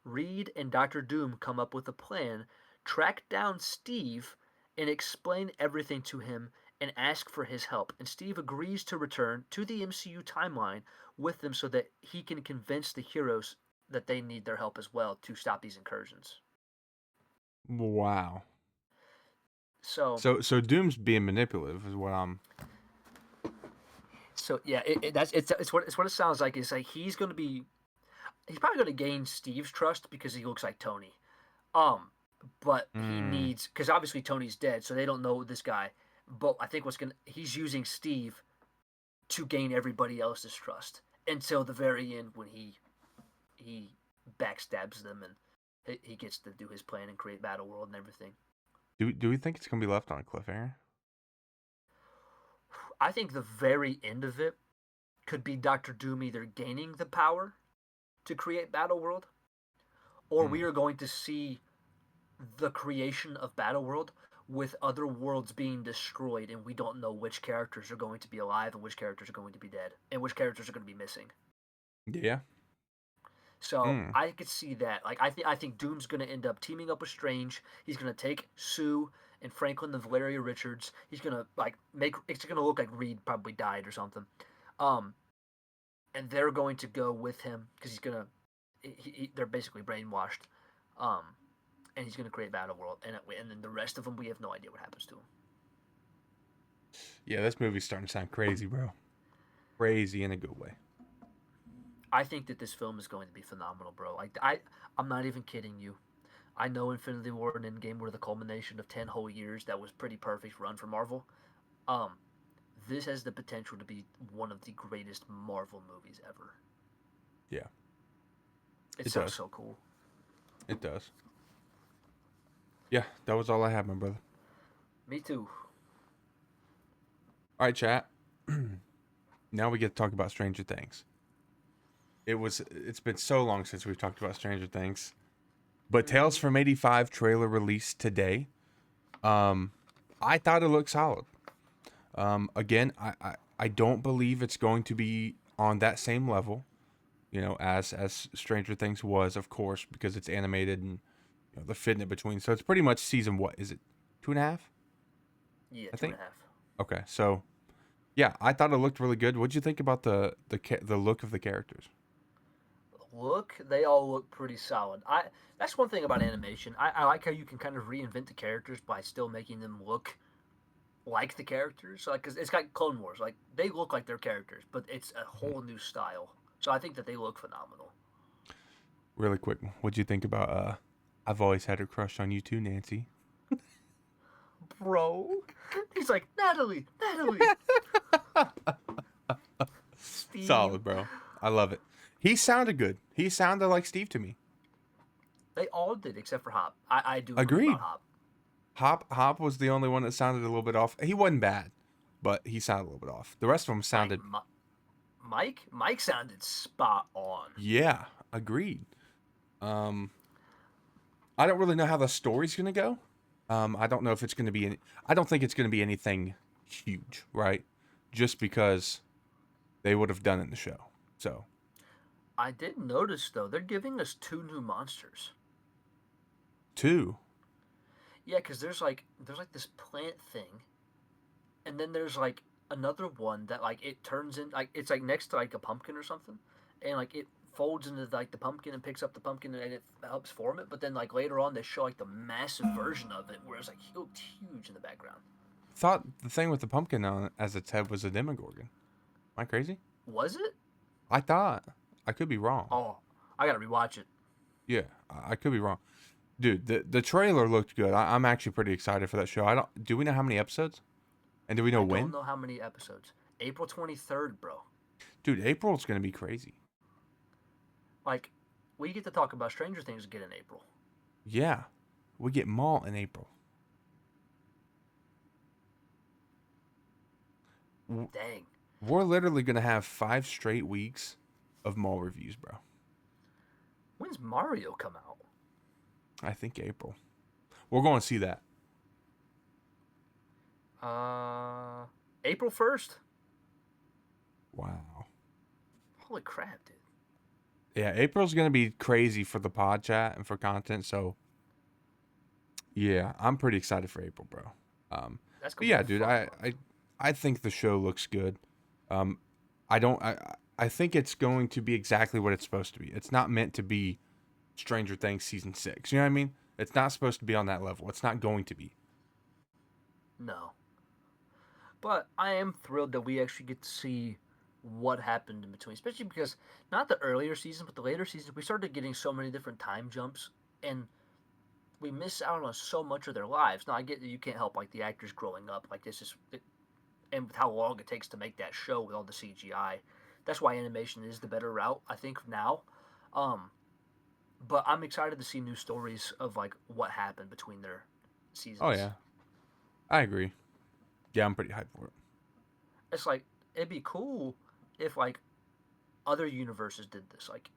Reed and Doctor Doom come up with a plan, track down Steve, and explain everything to him and ask for his help. And Steve agrees to return to the MCU timeline with them so that he can convince the heroes that they need their help as well to stop these incursions. Wow. So, So Doom's being manipulative is what I'm. so yeah, it's what it sounds like. It's like he's probably going to gain Steve's trust because he looks like Tony. Um, but he Mm, needs because obviously Tony's dead, so they don't know this guy. But I think he's using Steve to gain everybody else's trust until the very end when he backstabs them and he gets to do his plan and create Battle World and everything. do we think it's gonna be left on a cliffhanger? I think the very end of it could be Doctor Doom either gaining the power to create Battle World, or we Mm. are going to see the creation of Battle World with other worlds being destroyed, and we don't know which characters are going to be alive and which characters are going to be dead, and which characters are going to be missing. Yeah. So Mm. I could see that. Like I think Doom's gonna end up teaming up with Strange. He's gonna take Sue and Franklin and Valeria Richards. He's gonna like make it's gonna look like Reed probably died or something. Um, and they're going to go with him because he's gonna. They're basically brainwashed. Um, and he's gonna create Battle World, and then the rest of them we have no idea what happens to them. Yeah, this movie's starting to sound crazy, bro. Crazy in a good way. I think that this film is going to be phenomenal, bro. I'm not even kidding you. I know Infinity War and Endgame were the culmination of 10 whole years. That was pretty perfect run for Marvel. Um, this has the potential to be one of the greatest Marvel movies ever. Yeah. It It sounds does. so cool. It does. Yeah, that was all I had, my brother. Me too. All right, chat. Now we get to talk about Stranger Things. It's been so long since we've talked about Stranger Things. But Tales from 85 trailer released today. I thought it looked solid. Again, I don't believe it's going to be on that same level, as Stranger Things was, of course, because it's animated and they're fitting it between. So it's pretty much season, what is it, 2.5? Yeah, I two and think. a half. Okay, so yeah, I thought it looked really good. What'd you think about the look of the characters? They all look pretty solid. That's one thing about animation. I like how you can kind of reinvent the characters by still making them look like the characters. So, like, cause it's like Clone Wars. Like they look like their characters, but it's a Mhm. whole new style. So I think that they look phenomenal. Really quick, what'd you think about I've always had a crush on you too, Nancy? Bro, he's like Natalie, Steve. Solid, bro. I love it. He sounded good. He sounded like Steve to me. They all did except for Hop. I do agree about Agreed. Hop. Hop was the only one that sounded a little bit off. He wasn't bad, but he sounded a little bit off. The rest of them Like sounded, Mike sounded spot on. yeah, agreed. Um, I don't really know how the story's gonna go. I don't know if it's gonna be any. I don't think it's gonna be anything huge, right? Just because they would have done it in the show. So I did notice though they're giving us two new monsters. two. Yeah, because there's like this plant thing, and then there's like another one that like it turns in like it's like next to like a pumpkin or something, and like it folds into like the pumpkin and picks up the pumpkin and it helps form it. But then like later on they show like the massive version of it where it's like it looked huge in the background. Thought the thing with the pumpkin on it as its head was a Demogorgon. Am I crazy? Was it? I thought. I could be wrong. Oh, I gotta rewatch it. Yeah, I could be wrong. Dude, the trailer looked good. I'm actually pretty excited for that show. I don't. Do we know how many episodes? And do we know I don't when? know how many episodes. April 23rd, bro. Dude, April's gonna be crazy. Like, we get to talk about Stranger Things again in April. Yeah, we get Mall in April. Dang. We're literally gonna have 5 straight weeks of Mall reviews, bro. When's Mario come out? I think April. We're going to see that. April 1st? Wow. Holy crap, dude. Yeah, April's gonna be crazy for the pod chat and for content. So, yeah, I'm pretty excited for April, bro. That's But gonna be yeah, a dude, fun I, month. I I think the show looks good. Um, I don't. I think it's going to be exactly what it's supposed to be. It's not meant to be Stranger Things season 6. You know what I mean? It's not supposed to be on that level. It's not going to be. No. But I am thrilled that we actually get to see what happened in between, especially because not the earlier seasons, but the later seasons, we started getting so many different time jumps, and we miss out on so much of their lives. Now I get that you can't help like the actors growing up, like this is, and with how long it takes to make that show with all the CGI. That's why animation is the better route, I think now. Um, but I'm excited to see new stories of like what happened between their Oh seasons. yeah, I agree. Yeah, I'm pretty hyped for it. It's like it'd be cool if like other universes did this. Like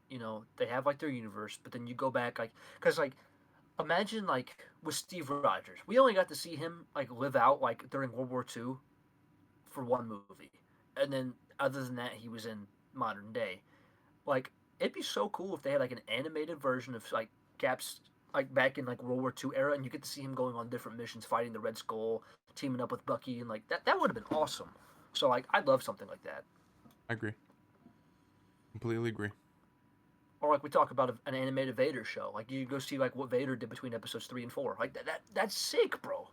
they have like their universe, but then you go back like because like imagine like with Steve Rogers. We only got to see him like live out like during World War II for one movie, and then other than that, he was in modern day. Like it'd be so cool if they had like an animated version of like Cap's like back in like World War II era, and you get to see him going on different missions, fighting the Red Skull, teaming up with Bucky, and like that would have been awesome. So like I'd love something like that. I agree. Completely agree. Or like we talk about an animated Vader show. Like you go see like what Vader did between episodes 3 and 4. Like that's sick, bro.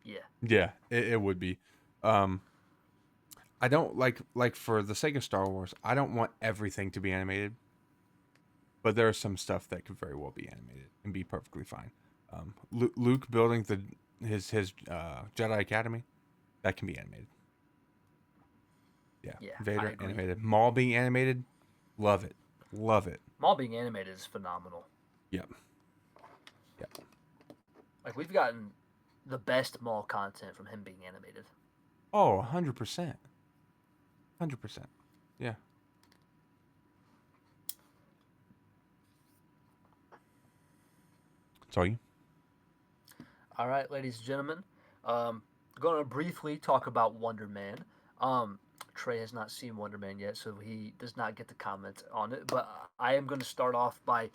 Yeah. Yeah, it would be. Um, I don't like for the sake of Star Wars, I don't want everything to be animated, but there is some stuff that could very well be animated and be perfectly fine. Luke building his Jedi Academy, that can be animated. Yeah, Yeah, I Vader agree. animated. Maul being animated, love it, love it. Maul being animated is phenomenal. Yep, yep. Like we've gotten the best Maul content from him being animated. Oh, 100%, 100%. Yeah. Sorry. All right, ladies and gentlemen, um, going to briefly talk about Wonder Man. Um, Trey has not seen Wonder Man yet, so he does not get to comment on it. But I am going to start off by,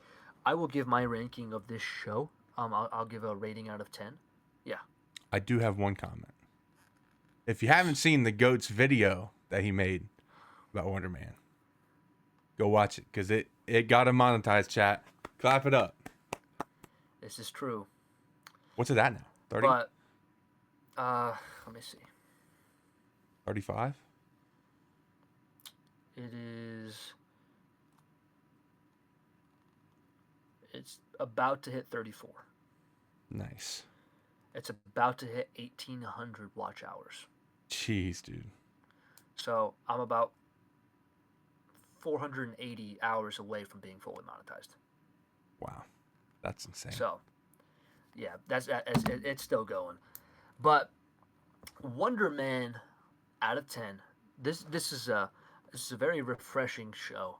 I will give my ranking of this show. I'll give a rating out of 10. Yeah. I do have one comment. If you haven't seen the Goats video that he made about Wonder Man, go watch it because it got him monetized. Chat, clap it up. This is true. What's it at now? 30? But let me see. 35? It is. It's about to hit 34. Nice. It's about to hit 1,800 watch hours. Jeez, dude. So I'm about 480 hours away from being fully monetized. Wow, that's insane. So yeah, it's still going. But Wonder Man out of 10. This is a very refreshing show.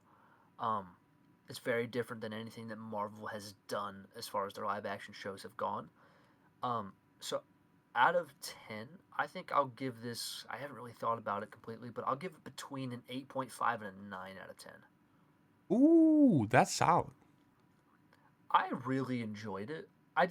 Um, it's very different than anything that Marvel has done as far as their live action shows have gone. So out of 10, I think I'll give this. I haven't really thought about it completely, but I'll give it between an 8.5 and a 9 out of 10. Ooh, that's solid. I really enjoyed it. I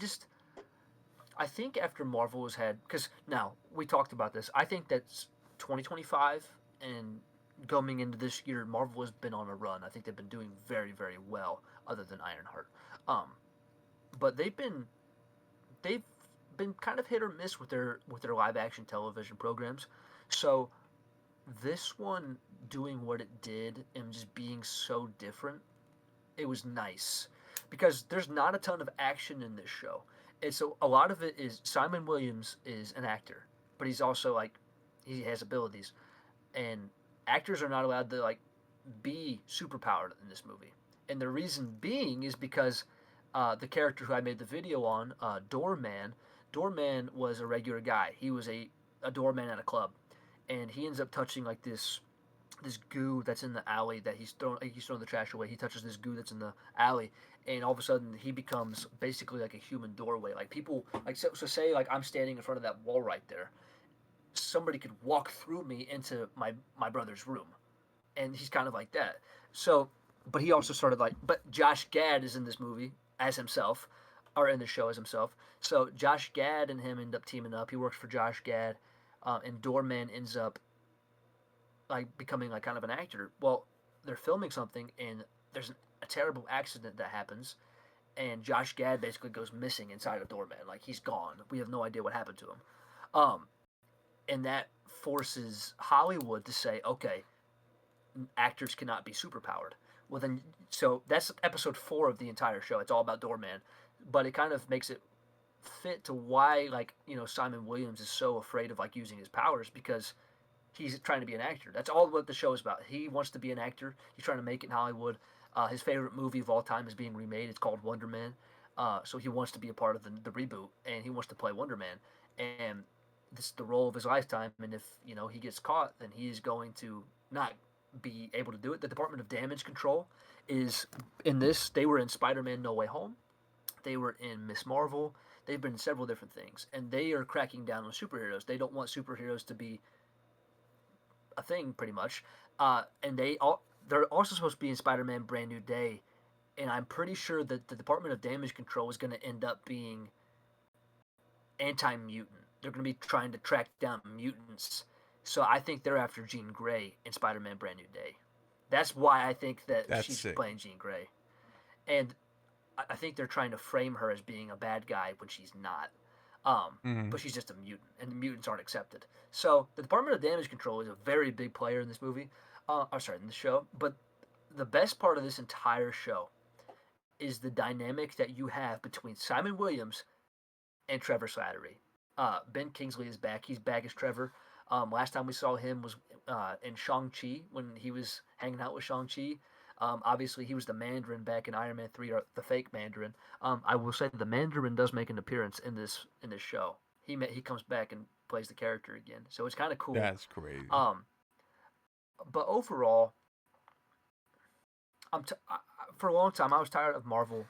think after Marvel has had, because now we talked about this, I think that's 2025 and going into this year, Marvel has been on a run. I think they've been doing very, very well, other than Ironheart. Um, but they've been kind of hit or miss with their live action television programs. So this one doing what it did and just being so different, it was nice because there's not a ton of action in this show. And so a lot of it is Simon Williams is an actor, but he's also like he has abilities, and actors are not allowed to like be superpowered in this movie. And the reason being is because the character who I made the video on, Doorman was a regular guy. He was a doorman at a club, and he ends up touching like this goo that's in the alley that he's throwing the trash away. He touches this goo that's in the alley, and all of a sudden he becomes basically like a human doorway. Like people like so say like I'm standing in front of that wall right there. Somebody could walk through me into my brother's room, and he's kind of like that. So, but he also started like, but Josh Gad is in this movie as himself, or in the show as himself. So Josh Gad and him end up teaming up. He works for Josh Gad, and Doorman ends up like becoming like kind of an actor. Well, they're filming something and there's a terrible accident that happens, and Josh Gad basically goes missing inside of Doorman. Like he's gone. We have no idea what happened to him. Um, and that forces Hollywood to say, okay, actors cannot be superpowered. Well, then, so that's episode 4 of the entire show. It's all about Doorman, but it kind of makes it fit to why, like, Simon Williams is so afraid of like using his powers because he's trying to be an actor. That's all what the show is about. He wants to be an actor. He's trying to make it in Hollywood. His favorite movie of all time is being remade. It's called Wonderman. So he wants to be a part of the reboot, and he wants to play Wonder Man. And this is the role of his lifetime. And if he gets caught, then he is going to not be able to do it. The Department of Damage Control is in this. They were in Spider-Man: No Way Home. They were in Miss Marvel. They've been in several different things, and they are cracking down on superheroes. They don't want superheroes to be a thing, pretty much. And they're also supposed to be in Spider-Man: Brand New Day, and I'm pretty sure that the Department of Damage Control is going to end up being anti-mutant. They're going to be trying to track down mutants. So I think they're after Jean Grey in Spider-Man: Brand New Day. That's why I think that That's she's sick. playing Jean Grey, and I think they're trying to frame her as being a bad guy when she's not. Mm-hmm. But she's just a mutant, and the mutants aren't accepted. So the Department of Damage Control is a very big player in this movie. I'm sorry, in the show. But the best part of this entire show is the dynamic that you have between Simon Williams and Trevor Slattery. Ben Kingsley is back. He's back as Trevor. Last time we saw him was in Shang-Chi when he was hanging out with Shang-Chi. Obviously, he was the Mandarin back in Iron Man 3, or the fake Mandarin. I will say the Mandarin does make an appearance in this show. He comes back and plays the character again, so it's kind of cool. That's crazy. Um, but overall, for a long time I was tired of Marvel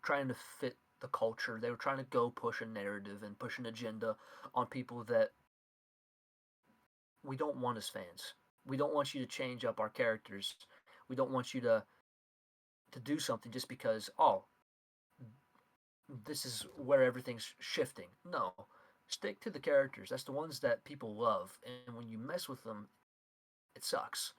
trying to fit the culture. They were trying to go push a narrative and push an agenda on people that we don't want as fans. We don't want you to change up our characters. We don't want you to do something just because this is where everything's shifting. No. Stick to the characters. That's the ones that people love. And when you mess with them, it sucks.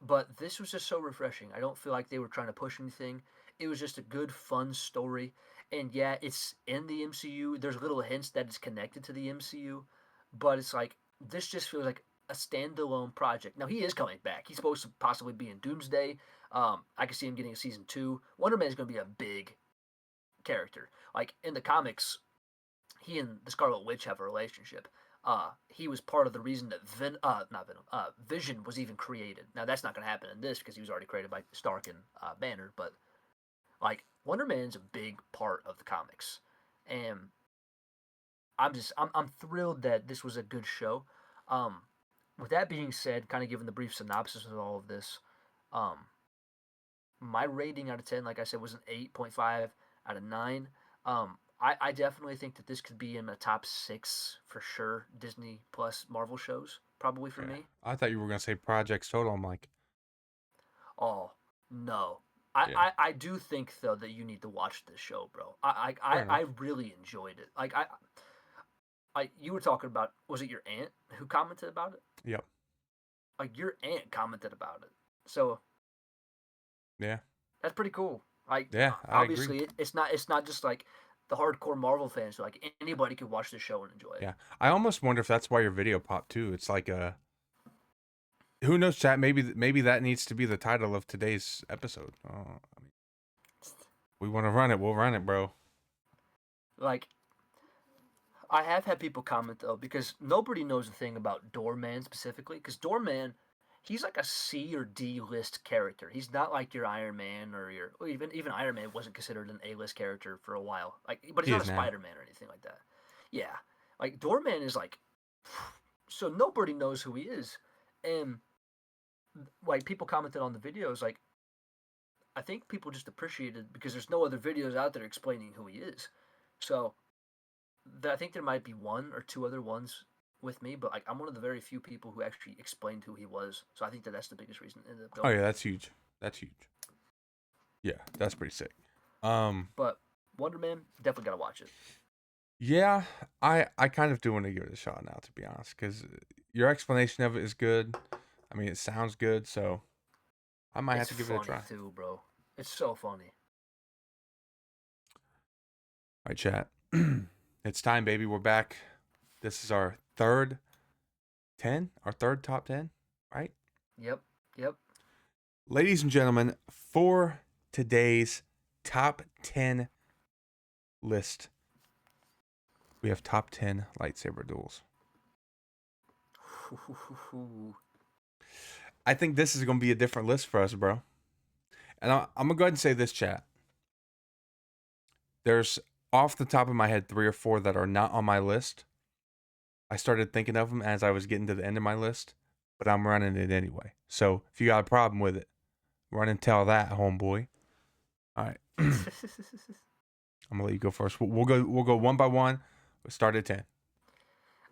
But this was just so refreshing. I don't feel like they were trying to push anything. It was just a good, fun story. And yeah, it's in the MCU. There's little hints that it's connected to the MCU, but it's like this just feels like a standalone project. Now he is coming back. He's supposed to possibly be in Doomsday. I can see him getting a season 2. Wonder Man is going to be a big character. Like in the comics, he and the Scarlet Witch have a relationship. He was part of the reason that not Venom, Vision was even created. Now that's not going to happen in this because he was already created by Stark and Banner. But like Wonder Man's a big part of the comics, and I'm thrilled that this was a good show. Um, with that being said, kind of giving the brief synopsis of all of this, um, my rating out of 10, like I said, was an 8.5 out of 9. I definitely think that this could be in the top 6 for sure. Disney Plus Marvel shows, probably for Yeah. me. I thought you were gonna say projects total. I'm like, Oh no, yeah, I do think though that you need to watch this show, bro. fair I enough. really enjoyed it. Like you were talking about, was it your aunt who commented about it? Yep. Like your aunt commented about it, so Yeah. that's pretty cool. Like Yeah. I agree. obviously it's not just like the hardcore Marvel fans. Like anybody could watch this show and enjoy it. Yeah. I almost wonder if that's why your video popped too. It's like who knows, chat? Maybe that needs to be the title of today's episode. Oh, I mean, we want to run it. We'll run it, bro. Like I have had people comment though because nobody knows a thing about Doorman specifically. Because Doorman, he's like a C or D list character. He's not like your Iron Man or your even Iron Man wasn't considered an A list character for a while. Like, but he's He not is a now. Spider Man or anything like that. Yeah, like Doorman is like, so nobody knows who he is, and like people commented on the videos like. I think people just appreciate it because there's no other videos out there explaining who he is. So I think there might be one or two other ones with me, but like I'm one of the very few people who actually explained who he was. So I think that that's the biggest reason it ended up Oh going. yeah, that's huge. That's huge. Yeah, that's pretty sick. Um, But Wonder Man, definitely gotta watch it. yeah, I kind of do want to give it a shot now, to be honest, because your explanation of it is good. I mean, it sounds good, so I might have It's to give it a funny try. All too, bro. It's so funny. right, chat. It's time, baby. We're back. This is our third 10, our third top 10, right? Yep, yep. Ladies and gentlemen, for today's top 10 list, we have top 10 lightsaber duels. I think this is going to be a different list for us, bro. And I'm going to go ahead and say this, chat. There's off the top of my head 3 or 4 that are not on my list. I started thinking of them as I was getting to the end of my list, but I'm running it anyway. So if you got a problem with it, run and tell that, homeboy. All right. I'm gonna let you go first. We'll go one by one. We'll start at 10.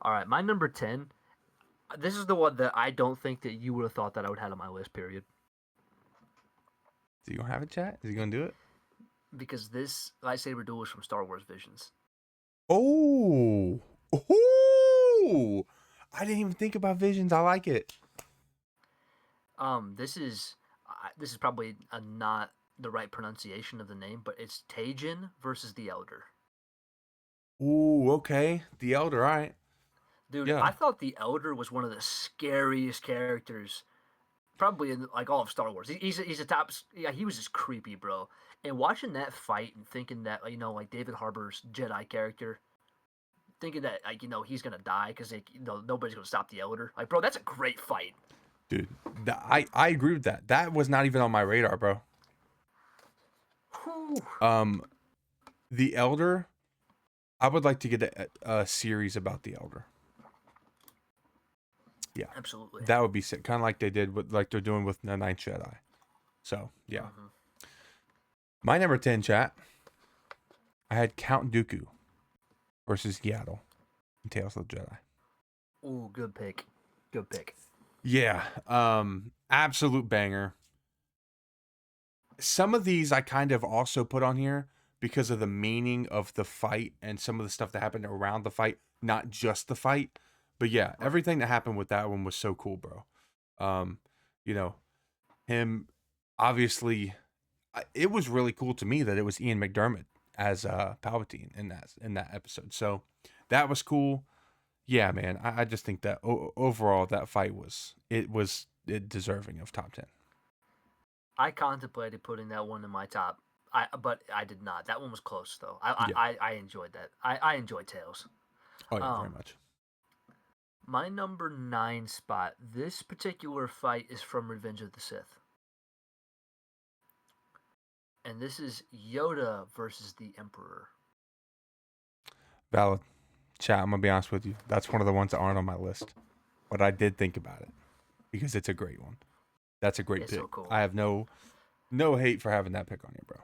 All right, my number 10. This is the one that I don't think that you would have thought that I would have on my list, period. Is he gonna have a chat? Is he gonna do it? Because this lightsaber duel is from Star Wars Visions. Oh, oh! I didn't even think about Visions. I like it. This is probably not the right pronunciation of the name, but it's Tajin versus the Elder. Ooh, okay. The Elder, all right. Dude, Yeah. I thought the Elder was one of the scariest characters, probably in like all of Star Wars. He's a top. Yeah, he was just creepy, bro. And watching that fight and thinking that like David Harbour's Jedi character, thinking that he's gonna die because nobody's gonna stop the Elder. Like, bro, that's a great fight. Dude, I agree with that. That was not even on my radar, bro. Whew. The Elder, I would like to get a series about the Elder. Yeah, Absolutely. that would be sick. Kind of like they did with, like they're doing with the Ninth Jedi. So yeah, my number 10, chat. I had Count Dooku versus Yaddle in Tales of the Jedi. Ooh, good pick. Good pick. Yeah, absolute banger. Some of these I kind of also put on here because of the meaning of the fight and some of the stuff that happened around the fight, not just the fight. But yeah, everything that happened with that one was so cool, bro. You know, him obviously, it was really cool to me that it was Ian McDermott as Palpatine in that episode. So that was cool. Yeah, man. I just think that overall that fight was deserving of top 10. I contemplated putting that one in my top, but I did not. That one was close though. Yeah. I enjoyed that. I enjoyed Tales. Oh yeah, very much. My number 9 spot. This particular fight is from Revenge of the Sith, and this is Yoda versus the Emperor. Valid. Chat, I'm gonna be honest with you. That's one of the ones that aren't on my list, but I did think about it because it's a great one. That's a great It's pick. so cool. I have no hate for having that pick on you, bro.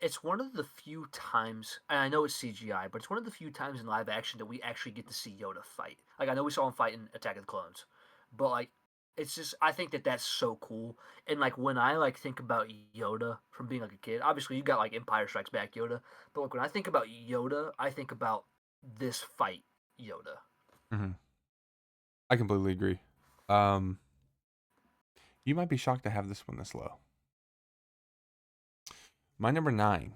It's one of the few times, and I know it's CGI, but it's one of the few times in live action that we actually get to see Yoda fight. Like, I know we saw him fight in Attack of the Clones, but like, it's just, I think that that's so cool. And like, when I like think about Yoda from being like a kid, obviously you got like Empire Strikes Back Yoda, but like when I think about Yoda, I think about this fight Yoda. Mm-hmm. I completely agree. You might be shocked to have this one this low. My number 9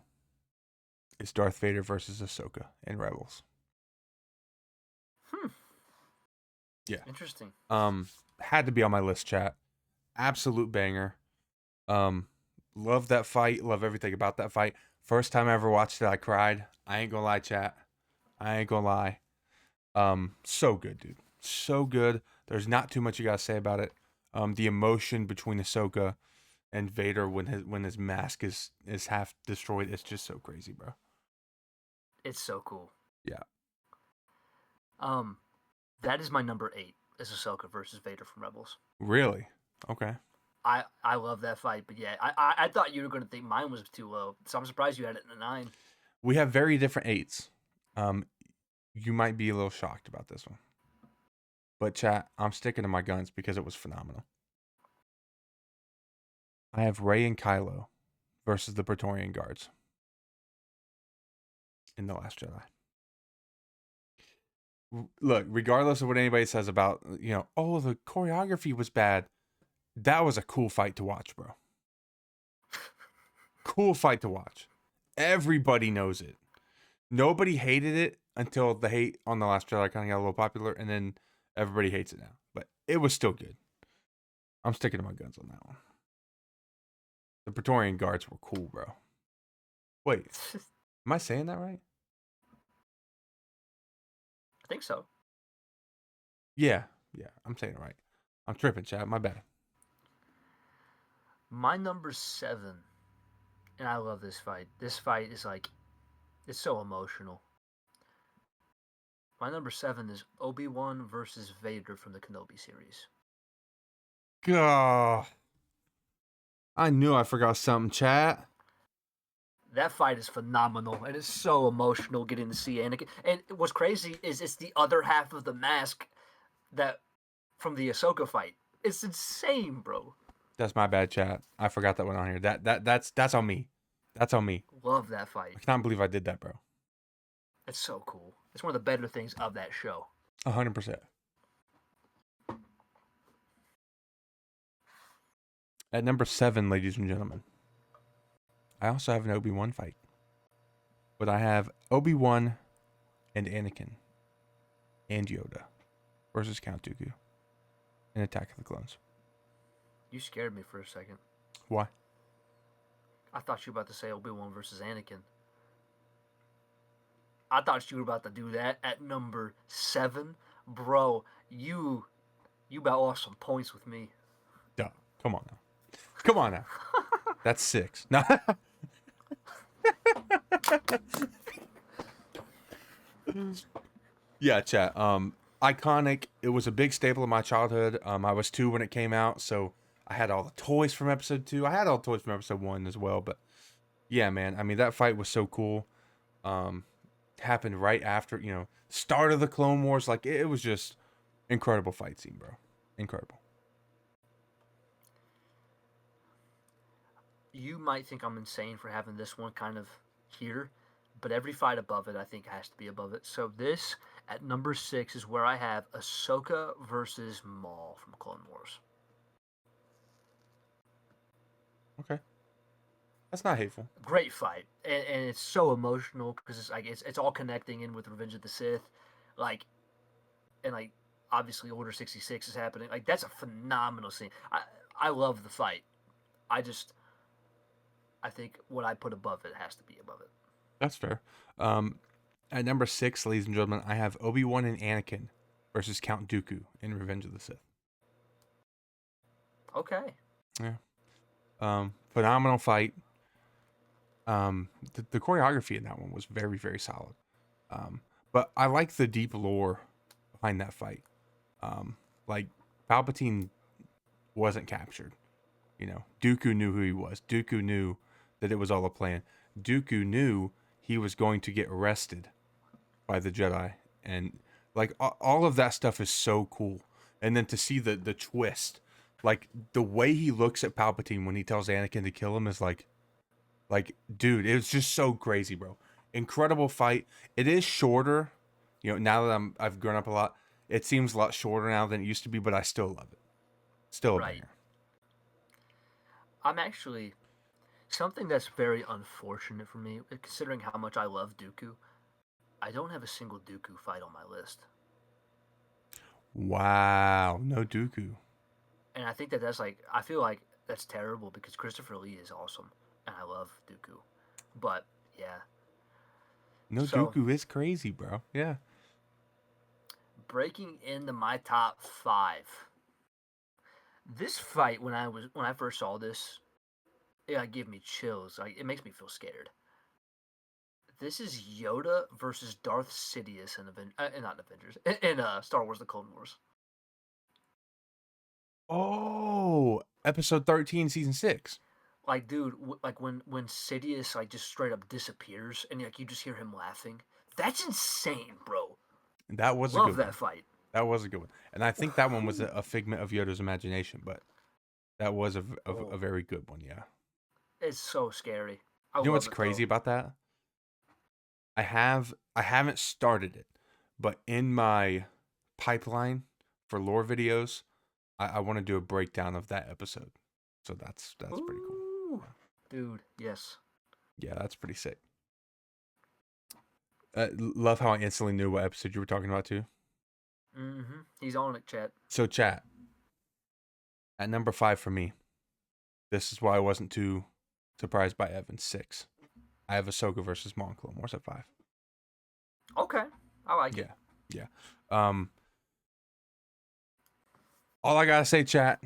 is Darth Vader versus Ahsoka in Rebels. Yeah. Interesting. Had to be on my list, chat. Absolute banger. Love that fight. Love everything about that fight. First time I ever watched it, I cried. I ain't gonna lie, chat. I ain't gonna lie. So good, dude. So good. There's not too much you gotta say about it. The emotion between Ahsoka and Vader when his mask is half destroyed, it's just so crazy, bro. It's so cool. Yeah. That is my number 8. Is Ahsoka versus Vader from Rebels. Really? Okay. I love that fight, but yeah, I thought you were going to think mine was too low, so I'm surprised you had it in the 9. We have very different 8s. You might be a little shocked about this one, but chat, I'm sticking to my guns because it was phenomenal. I have Rey and Kylo versus the Praetorian Guards in The Last Jedi. Look, regardless of what anybody says about, oh, the choreography was bad, that was a cool fight to watch, bro. Cool fight to watch. Everybody knows it. Nobody hated it until the hate on The Last Jedi kind of got a little popular, and then everybody hates it now. But it was still good. I'm sticking to my guns on that one. The Praetorian Guards were cool, bro. Wait, am I saying that right? I think so. Yeah, I'm saying it right. I'm tripping, chat. My bad. My number 7, and I love this fight. This fight is like, it's so emotional. My number 7 is Obi-Wan versus Vader from the Kenobi series. God. I knew I forgot something, chat. That fight is phenomenal, and it's so emotional getting to see Anakin. And what's crazy is it's the other half of the mask that from the Ahsoka fight. It's insane, bro. That's my bad, chat. I forgot that one on here. That's on me. That's on me. Love that fight. I cannot believe I did that, bro. It's so cool. It's one of the better things of that show. 100%. At number 7, ladies and gentlemen, I also have an Obi-Wan fight. But I have Obi-Wan and Anakin and Yoda versus Count Dooku in Attack of the Clones. You scared me for a second. Why? I thought you were about to say Obi-Wan versus Anakin. I thought you were about to do that at number 7. Bro, you about lost some points with me. Duh. Come on now. Come on now. That's 6. No. Yeah, chat. Iconic. It was a big staple of my childhood. I was 2 when it came out, so I had all the toys from episode 2. I had all the toys from episode 1 as well, but yeah, man. I mean, that fight was so cool. Happened right after, start of the Clone Wars. Like, it was just incredible fight scene, bro. Incredible. You might think I'm insane for having this one kind of here, but every fight above it, I think, has to be above it. So this, at number 6, is where I have Ahsoka versus Maul from Clone Wars. Okay. That's not hateful. Great fight, and it's so emotional because it's all connecting in with Revenge of the Sith, and obviously Order 66 is happening. Like, that's a phenomenal scene. I love the fight. I think what I put above it has to be above it. That's fair. At number 6, ladies and gentlemen, I have Obi-Wan and Anakin versus Count Dooku in Revenge of the Sith. Okay. Yeah. Phenomenal fight. The choreography in that one was very, very solid. But I like the deep lore behind that fight. Like, Palpatine wasn't captured. Dooku knew who he was. Dooku knew that it was all a plan. Dooku knew he was going to get arrested by the Jedi. And, like, all of that stuff is so cool. And then to see the twist, like, the way he looks at Palpatine when he tells Anakin to kill him is like, dude, it was just so crazy, bro. Incredible fight. It is shorter. Now that I've grown up a lot, it seems a lot shorter now than it used to be, but I still love it. Still a banger. I'm actually... Something that's very unfortunate for me, considering how much I love Dooku, I don't have a single Dooku fight on my list. Wow. No Dooku. And I think I feel like that's terrible because Christopher Lee is awesome. And I love Dooku. But, yeah. No, Dooku is crazy, bro. Yeah. Breaking into my top 5. This fight, when I first saw this, it gave me chills. It makes me feel scared. This is Yoda versus Darth Sidious in Star Wars: The Clone Wars. Oh, episode 13, season 6. Like, dude, when Sidious just straight up disappears and you just hear him laughing. That's insane, bro. That was Love a good that one. fight. That was a good one, and I think that one was a figment of Yoda's imagination, but that was a very good one. Yeah. It's so scary. You know what's crazy about that? I haven't started it, but in my pipeline for lore videos, I want to do a breakdown of that episode. So that's pretty cool. Yeah. Dude, yes. Yeah, that's pretty sick. Love how I instantly knew what episode you were talking about too. Mm-hmm. He's on it, chat. So chat. At number 5 for me. This is why I wasn't too surprised by Evan. 6. I have Ahsoka versus Maul in Clone Wars at 5. Okay, I like it. Yeah. All I gotta say, chat.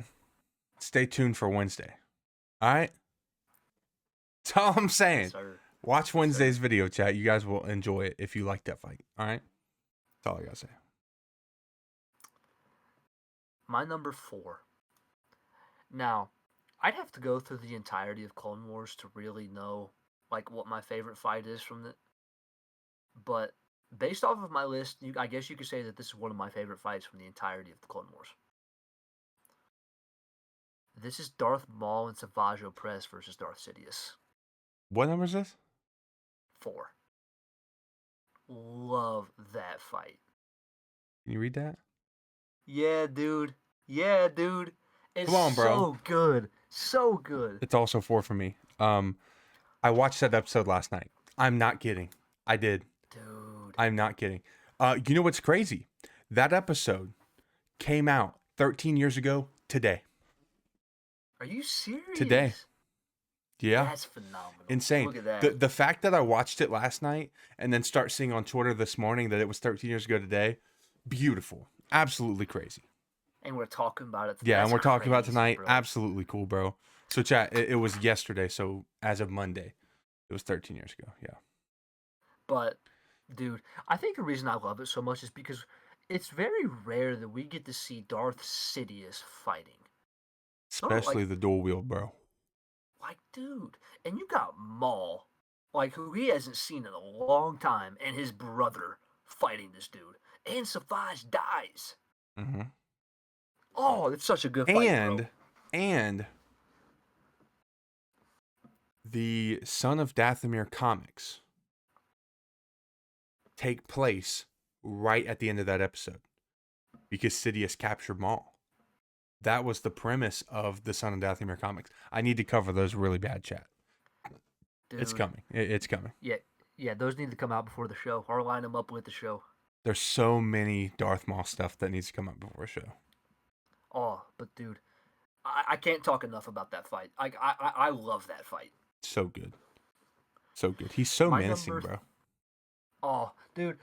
Stay tuned for Wednesday. All right. That's all I'm saying. Yes, sir. Watch Wednesday's video, chat. You guys will enjoy it if you like that fight. All right. That's all I gotta say. My number 4. Now, I'd have to go through the entirety of Clone Wars to really know like what my favorite fight is from the. But based off of my list, I guess you could say that this is one of my favorite fights from the entirety of the Clone Wars. This is Darth Maul and Savage Opress versus Darth Sidious. What number is this? 4. Love that fight. Can you read that? Yeah, dude. Yeah, dude. It's Come on, bro. so good. So good. It's also 4 for me. I watched that episode last night. I'm not kidding. I did. Dude. I'm not kidding. You know what's crazy? That episode came out 13 years ago today. Are you serious? Today. Yeah. That's phenomenal. Insane. Look at that. The fact that I watched it last night and then start seeing on Twitter this morning that it was 13 years ago today, beautiful. Absolutely crazy. And we're talking about it. Yeah, and we're talking about tonight. Bro. Absolutely cool, bro. So chat, it was yesterday, so as of Monday, it was 13 years ago. Yeah. But, dude, I think the reason I love it so much is because it's very rare that we get to see Darth Sidious fighting. Especially the dual wield, bro. Like, dude, and you got Maul, like, who he hasn't seen in a long time, and his brother fighting this dude. And Savage dies. Mm-hmm. Oh, it's such a good fight, bro. And the Son of Dathomir comics take place right at the end of that episode because Sidious captured Maul. That was the premise of the Son of Dathomir comics. I need to cover those really bad, chat. Dude, it's coming. It's coming. Yeah, those need to come out before the show, or line them up with the show. There's so many Darth Maul stuff that needs to come out before a show. Oh, but dude, I can't talk enough about that fight. I love that fight. So good. So good. He's so menacing, bro. Oh, dude.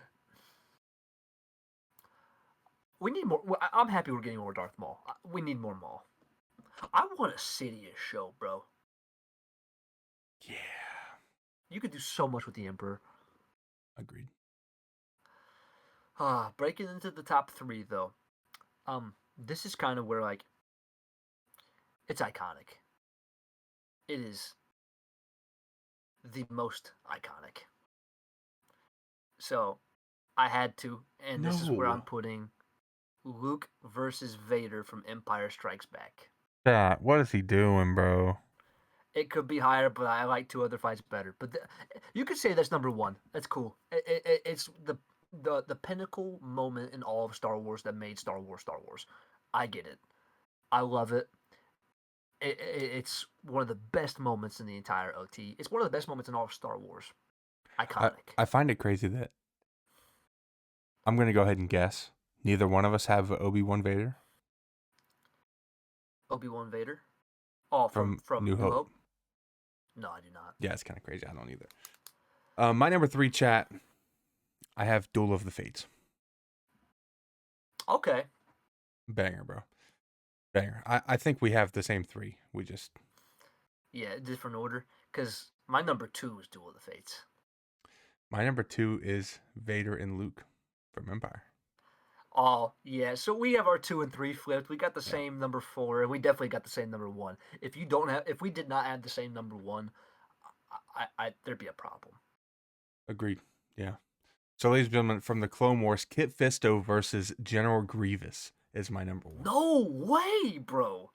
We need more. I'm happy we're getting more Darth Maul. We need more Maul. I want a Sidious show, bro. Yeah. You could do so much with the Emperor. Agreed. Breaking into the top 3 though. This is kind of where like it's iconic. It is the most iconic. So I had to, and this is where I'm putting Luke versus Vader from Empire Strikes Back. What is he doing, bro? It could be higher, but I like 2 other fights better. But you could say that's number 1. That's cool. It's the pinnacle moment in all of Star Wars that made Star Wars Star Wars. I get it. I love it. It's one of the best moments in the entire OT. It's one of the best moments in all of Star Wars. Iconic. I find it crazy that I'm going to go ahead and guess. Neither one of us have Obi-Wan Vader. Obi-Wan Vader? Oh, from New Hope? No, I do not. Yeah, it's kind of crazy. I don't either. My number 3, chat, I have Duel of the Fates. Okay. Banger, bro. Banger. I think we have the same 3. We just... Yeah, different order. Because my number 2 is Duel of the Fates. My number 2 is Vader and Luke from Empire. Oh, yeah. So we have our 2 and 3 flipped. We got the same number 4, and we definitely got the same number 1. If we did not have the same number 1, there'd be a problem. Agreed. Yeah. So, ladies and gentlemen, from the Clone Wars, Kit Fisto versus General Grievous is my number 1. No way, bro.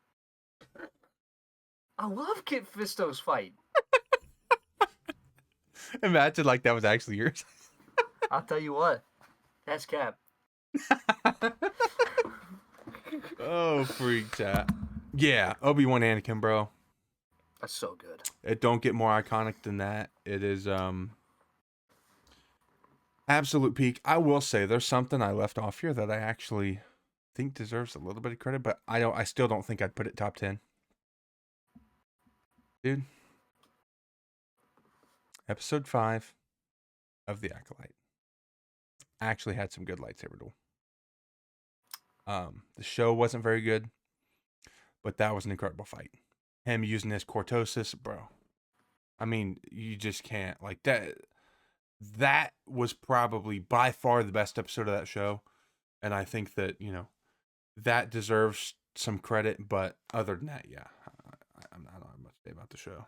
I love Kit Fisto's fight. Imagine like that was actually yours. I'll tell you what. That's cap. Oh, freak chat. Yeah, Obi-Wan Anakin, bro. That's so good. It don't get more iconic than that. It is absolute peak. I will say there's something I left off here that I actually think deserves a little bit of credit, but I still don't think I'd put it top 10. Dude. Episode 5 of The Acolyte actually had some good lightsaber duel. The show wasn't very good, but that was an incredible fight. Him using his cortosis, bro. I mean, you just can't like that. That was probably by far the best episode of that show, and I think that that deserves some credit, but other than that, yeah, I don't have much to say about the show.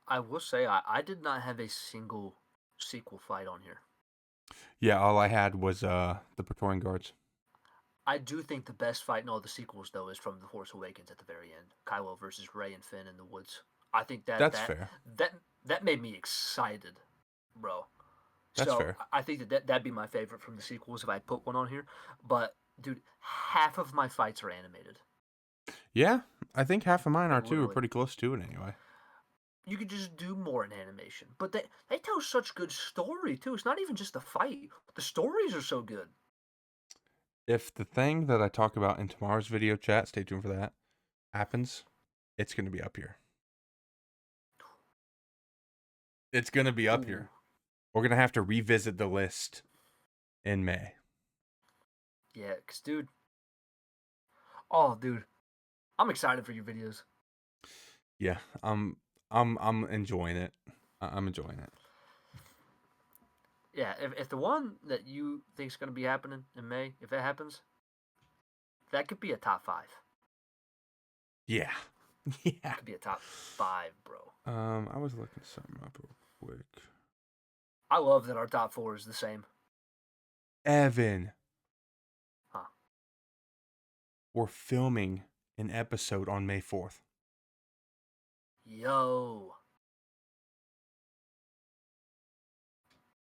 I will say I did not have a single sequel fight on here. Yeah, all I had was the Praetorian Guards. I do think the best fight in all the sequels, though, is from The Force Awakens at the very end. Kylo versus Rey and Finn in the woods. I think That's fair. that made me excited, bro. That's So fair. I think that'd be my favorite from the sequels if I put one on here. But dude, half of my fights are animated. Yeah, I think half of mine Like are too. We're literally, pretty close to it anyway. you could just do more in animation. But they tell such good story too. It's not even just the fight. The stories are so good. If the thing that I talk about in tomorrow's video chat, stay tuned for that, happens, it's going to be up here. It's going to be up Ooh. here. We're going to have to revisit the list in May. Yeah, cause dude. Oh, dude, I'm excited for your videos. Yeah, I'm enjoying it. I'm enjoying it. Yeah, if the one that you think's gonna be happening in May, if it happens, that could be a top 5. Yeah. Yeah. Could be a top 5, bro. I was looking something up real quick. I love that our top 4 is the same. Evan. Huh. We're filming an episode on May 4th. Yo.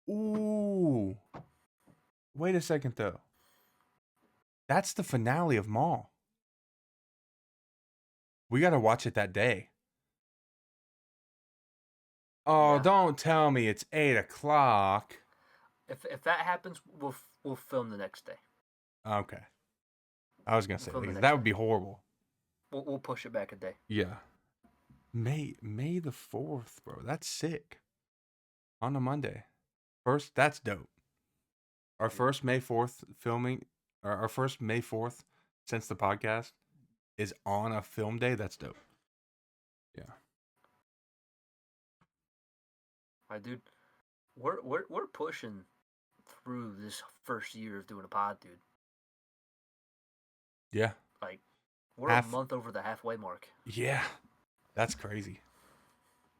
Ooh. Wait a second, though. That's the finale of Maul. We got to watch it that day. Oh, Yeah. don't tell me it's 8 o'clock. If that happens, we'll film the next day. Okay. I was going to say, We'll film the that next would be horrible. We'll push it back a day. Yeah. May the 4th, bro. That's sick. On a Monday. That's dope. Our first May 4th filming, or our first May 4th since the podcast is on a film day. That's dope. Yeah. All right, dude. We're pushing through this first year of doing a pod, dude. Yeah. Like, we're a month over the halfway mark. Yeah. That's crazy.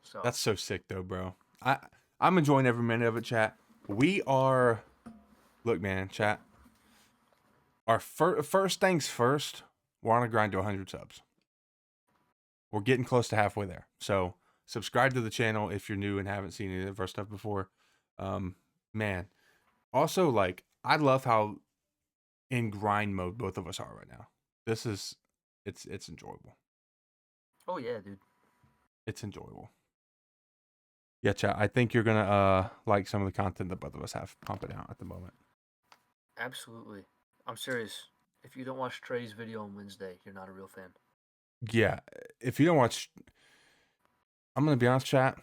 So that's so sick, though, bro. I'm enjoying every minute of it, chat. We are... Look, man, chat. Our first things first, we're on a grind to 100 subs. We're getting close to halfway there. So subscribe to the channel if you're new and haven't seen any of our stuff before. Man. Also, like, I love how in grind mode both of us are right now. This is... It's enjoyable. Oh, yeah, dude. It's enjoyable. Yeah, chat. I think you're gonna like some of the content that both of us have pumping out at the moment. Absolutely. I'm serious. If you don't watch Trey's video on Wednesday, you're not a real fan. Yeah, if you don't watch, I'm gonna be honest, chat.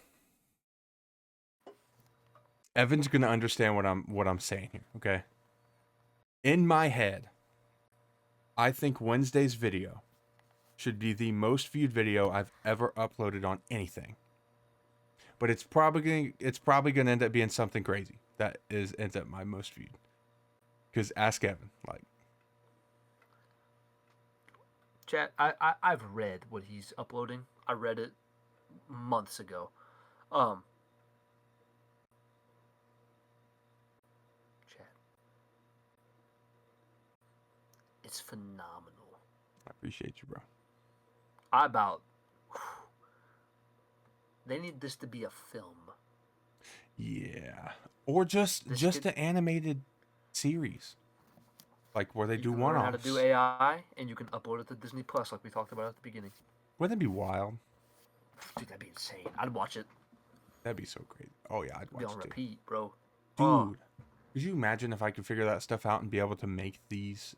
Evan's gonna understand what I'm saying here. Okay. In my head, I think Wednesday's video should be the most viewed video I've ever uploaded on anything. But it's probably gonna end up being something crazy that ends up my most viewed. Because ask Evan, like. Chat, I've read what he's uploading. I read it months ago. Chat. It's phenomenal. I appreciate you, bro. They need this to be a film. Yeah. Or just an animated series. Like where they do one-offs. You can learn how to do AI, and you can upload it to Disney Plus, like we talked about at the beginning. Wouldn't that be wild? Dude, that'd be insane. I'd watch it. That'd be so great. Oh yeah, I'd watch it. Be on repeat, bro. Dude, could you imagine if I could figure that stuff out and be able to make these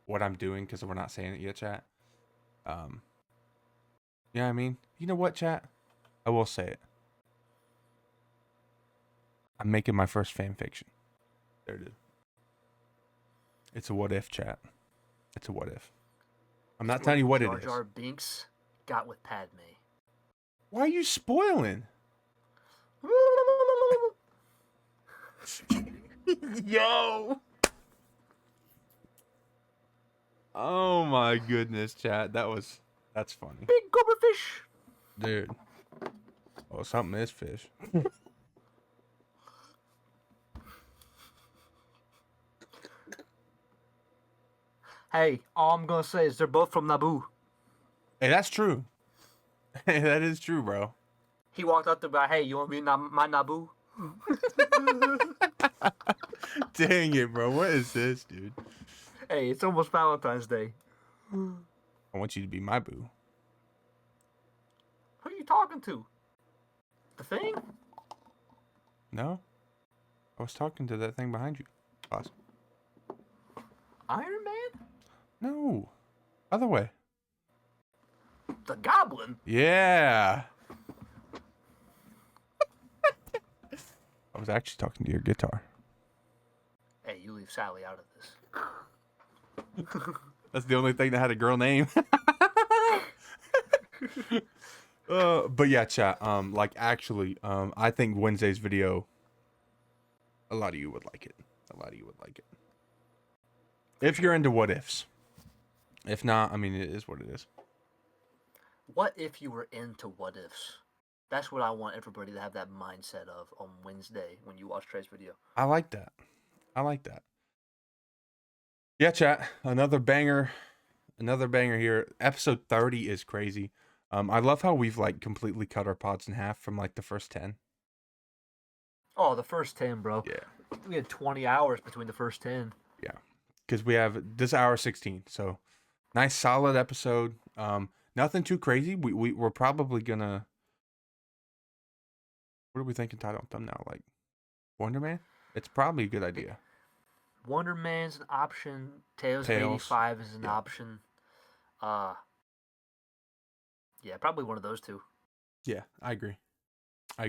what I'm doing? Because we're not saying it yet, chat. Yeah, I mean, you know what, chat? I will say it. I'm making my first fan fiction. There it is. It's a what if, chat. It's a what if. I'm not telling you what it is. Jar Jar Binks got with Padme. Why are you spoiling? Yo. Oh my goodness, chat. That's funny. Big gopher fish. Dude. Oh, something is fish. Hey, all I'm gonna say is they're both from Naboo. Hey, that's true. Hey, that is true, bro. He walked up to me, hey, you want to be my Naboo? Dang it, bro. What is this, dude? Hey, it's almost Valentine's Day. I want you to be my boo. Who are you talking to? The Thing? No? I was talking to that thing behind you. Awesome. Iron Man? No. Other way. The Goblin? Yeah. I was actually talking to your guitar. Hey, you leave Sally out of this. That's the only thing that had a girl name. But yeah, chat. Actually, I think Wednesday's video, a lot of you would like it. If you're into what ifs. If not, I mean, it is what it is. What if you were into what ifs? That's what I want everybody to have that mindset of on Wednesday when you watch Trey's video. I like that. Yeah, chat. Another banger here. Episode 30 is crazy. I love how we've completely cut our pods in half from the first 10. Oh, the first 10, bro. Yeah. We had 20 hours between the first 10. Yeah. Because we have this hour 16. So nice solid episode. Nothing too crazy. We're probably gonna, what are we thinking title and thumbnail? Wonderman? It's probably a good idea. Wonderman's an option. Tales of 85 is an option. Yeah, probably one of those two. Yeah, I agree. All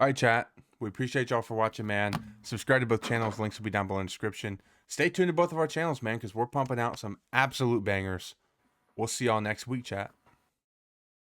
right, chat. We appreciate y'all for watching, man. Subscribe to both channels. Links will be down below in the description. Stay tuned to both of our channels, man, because we're pumping out some absolute bangers. We'll see y'all next week, chat.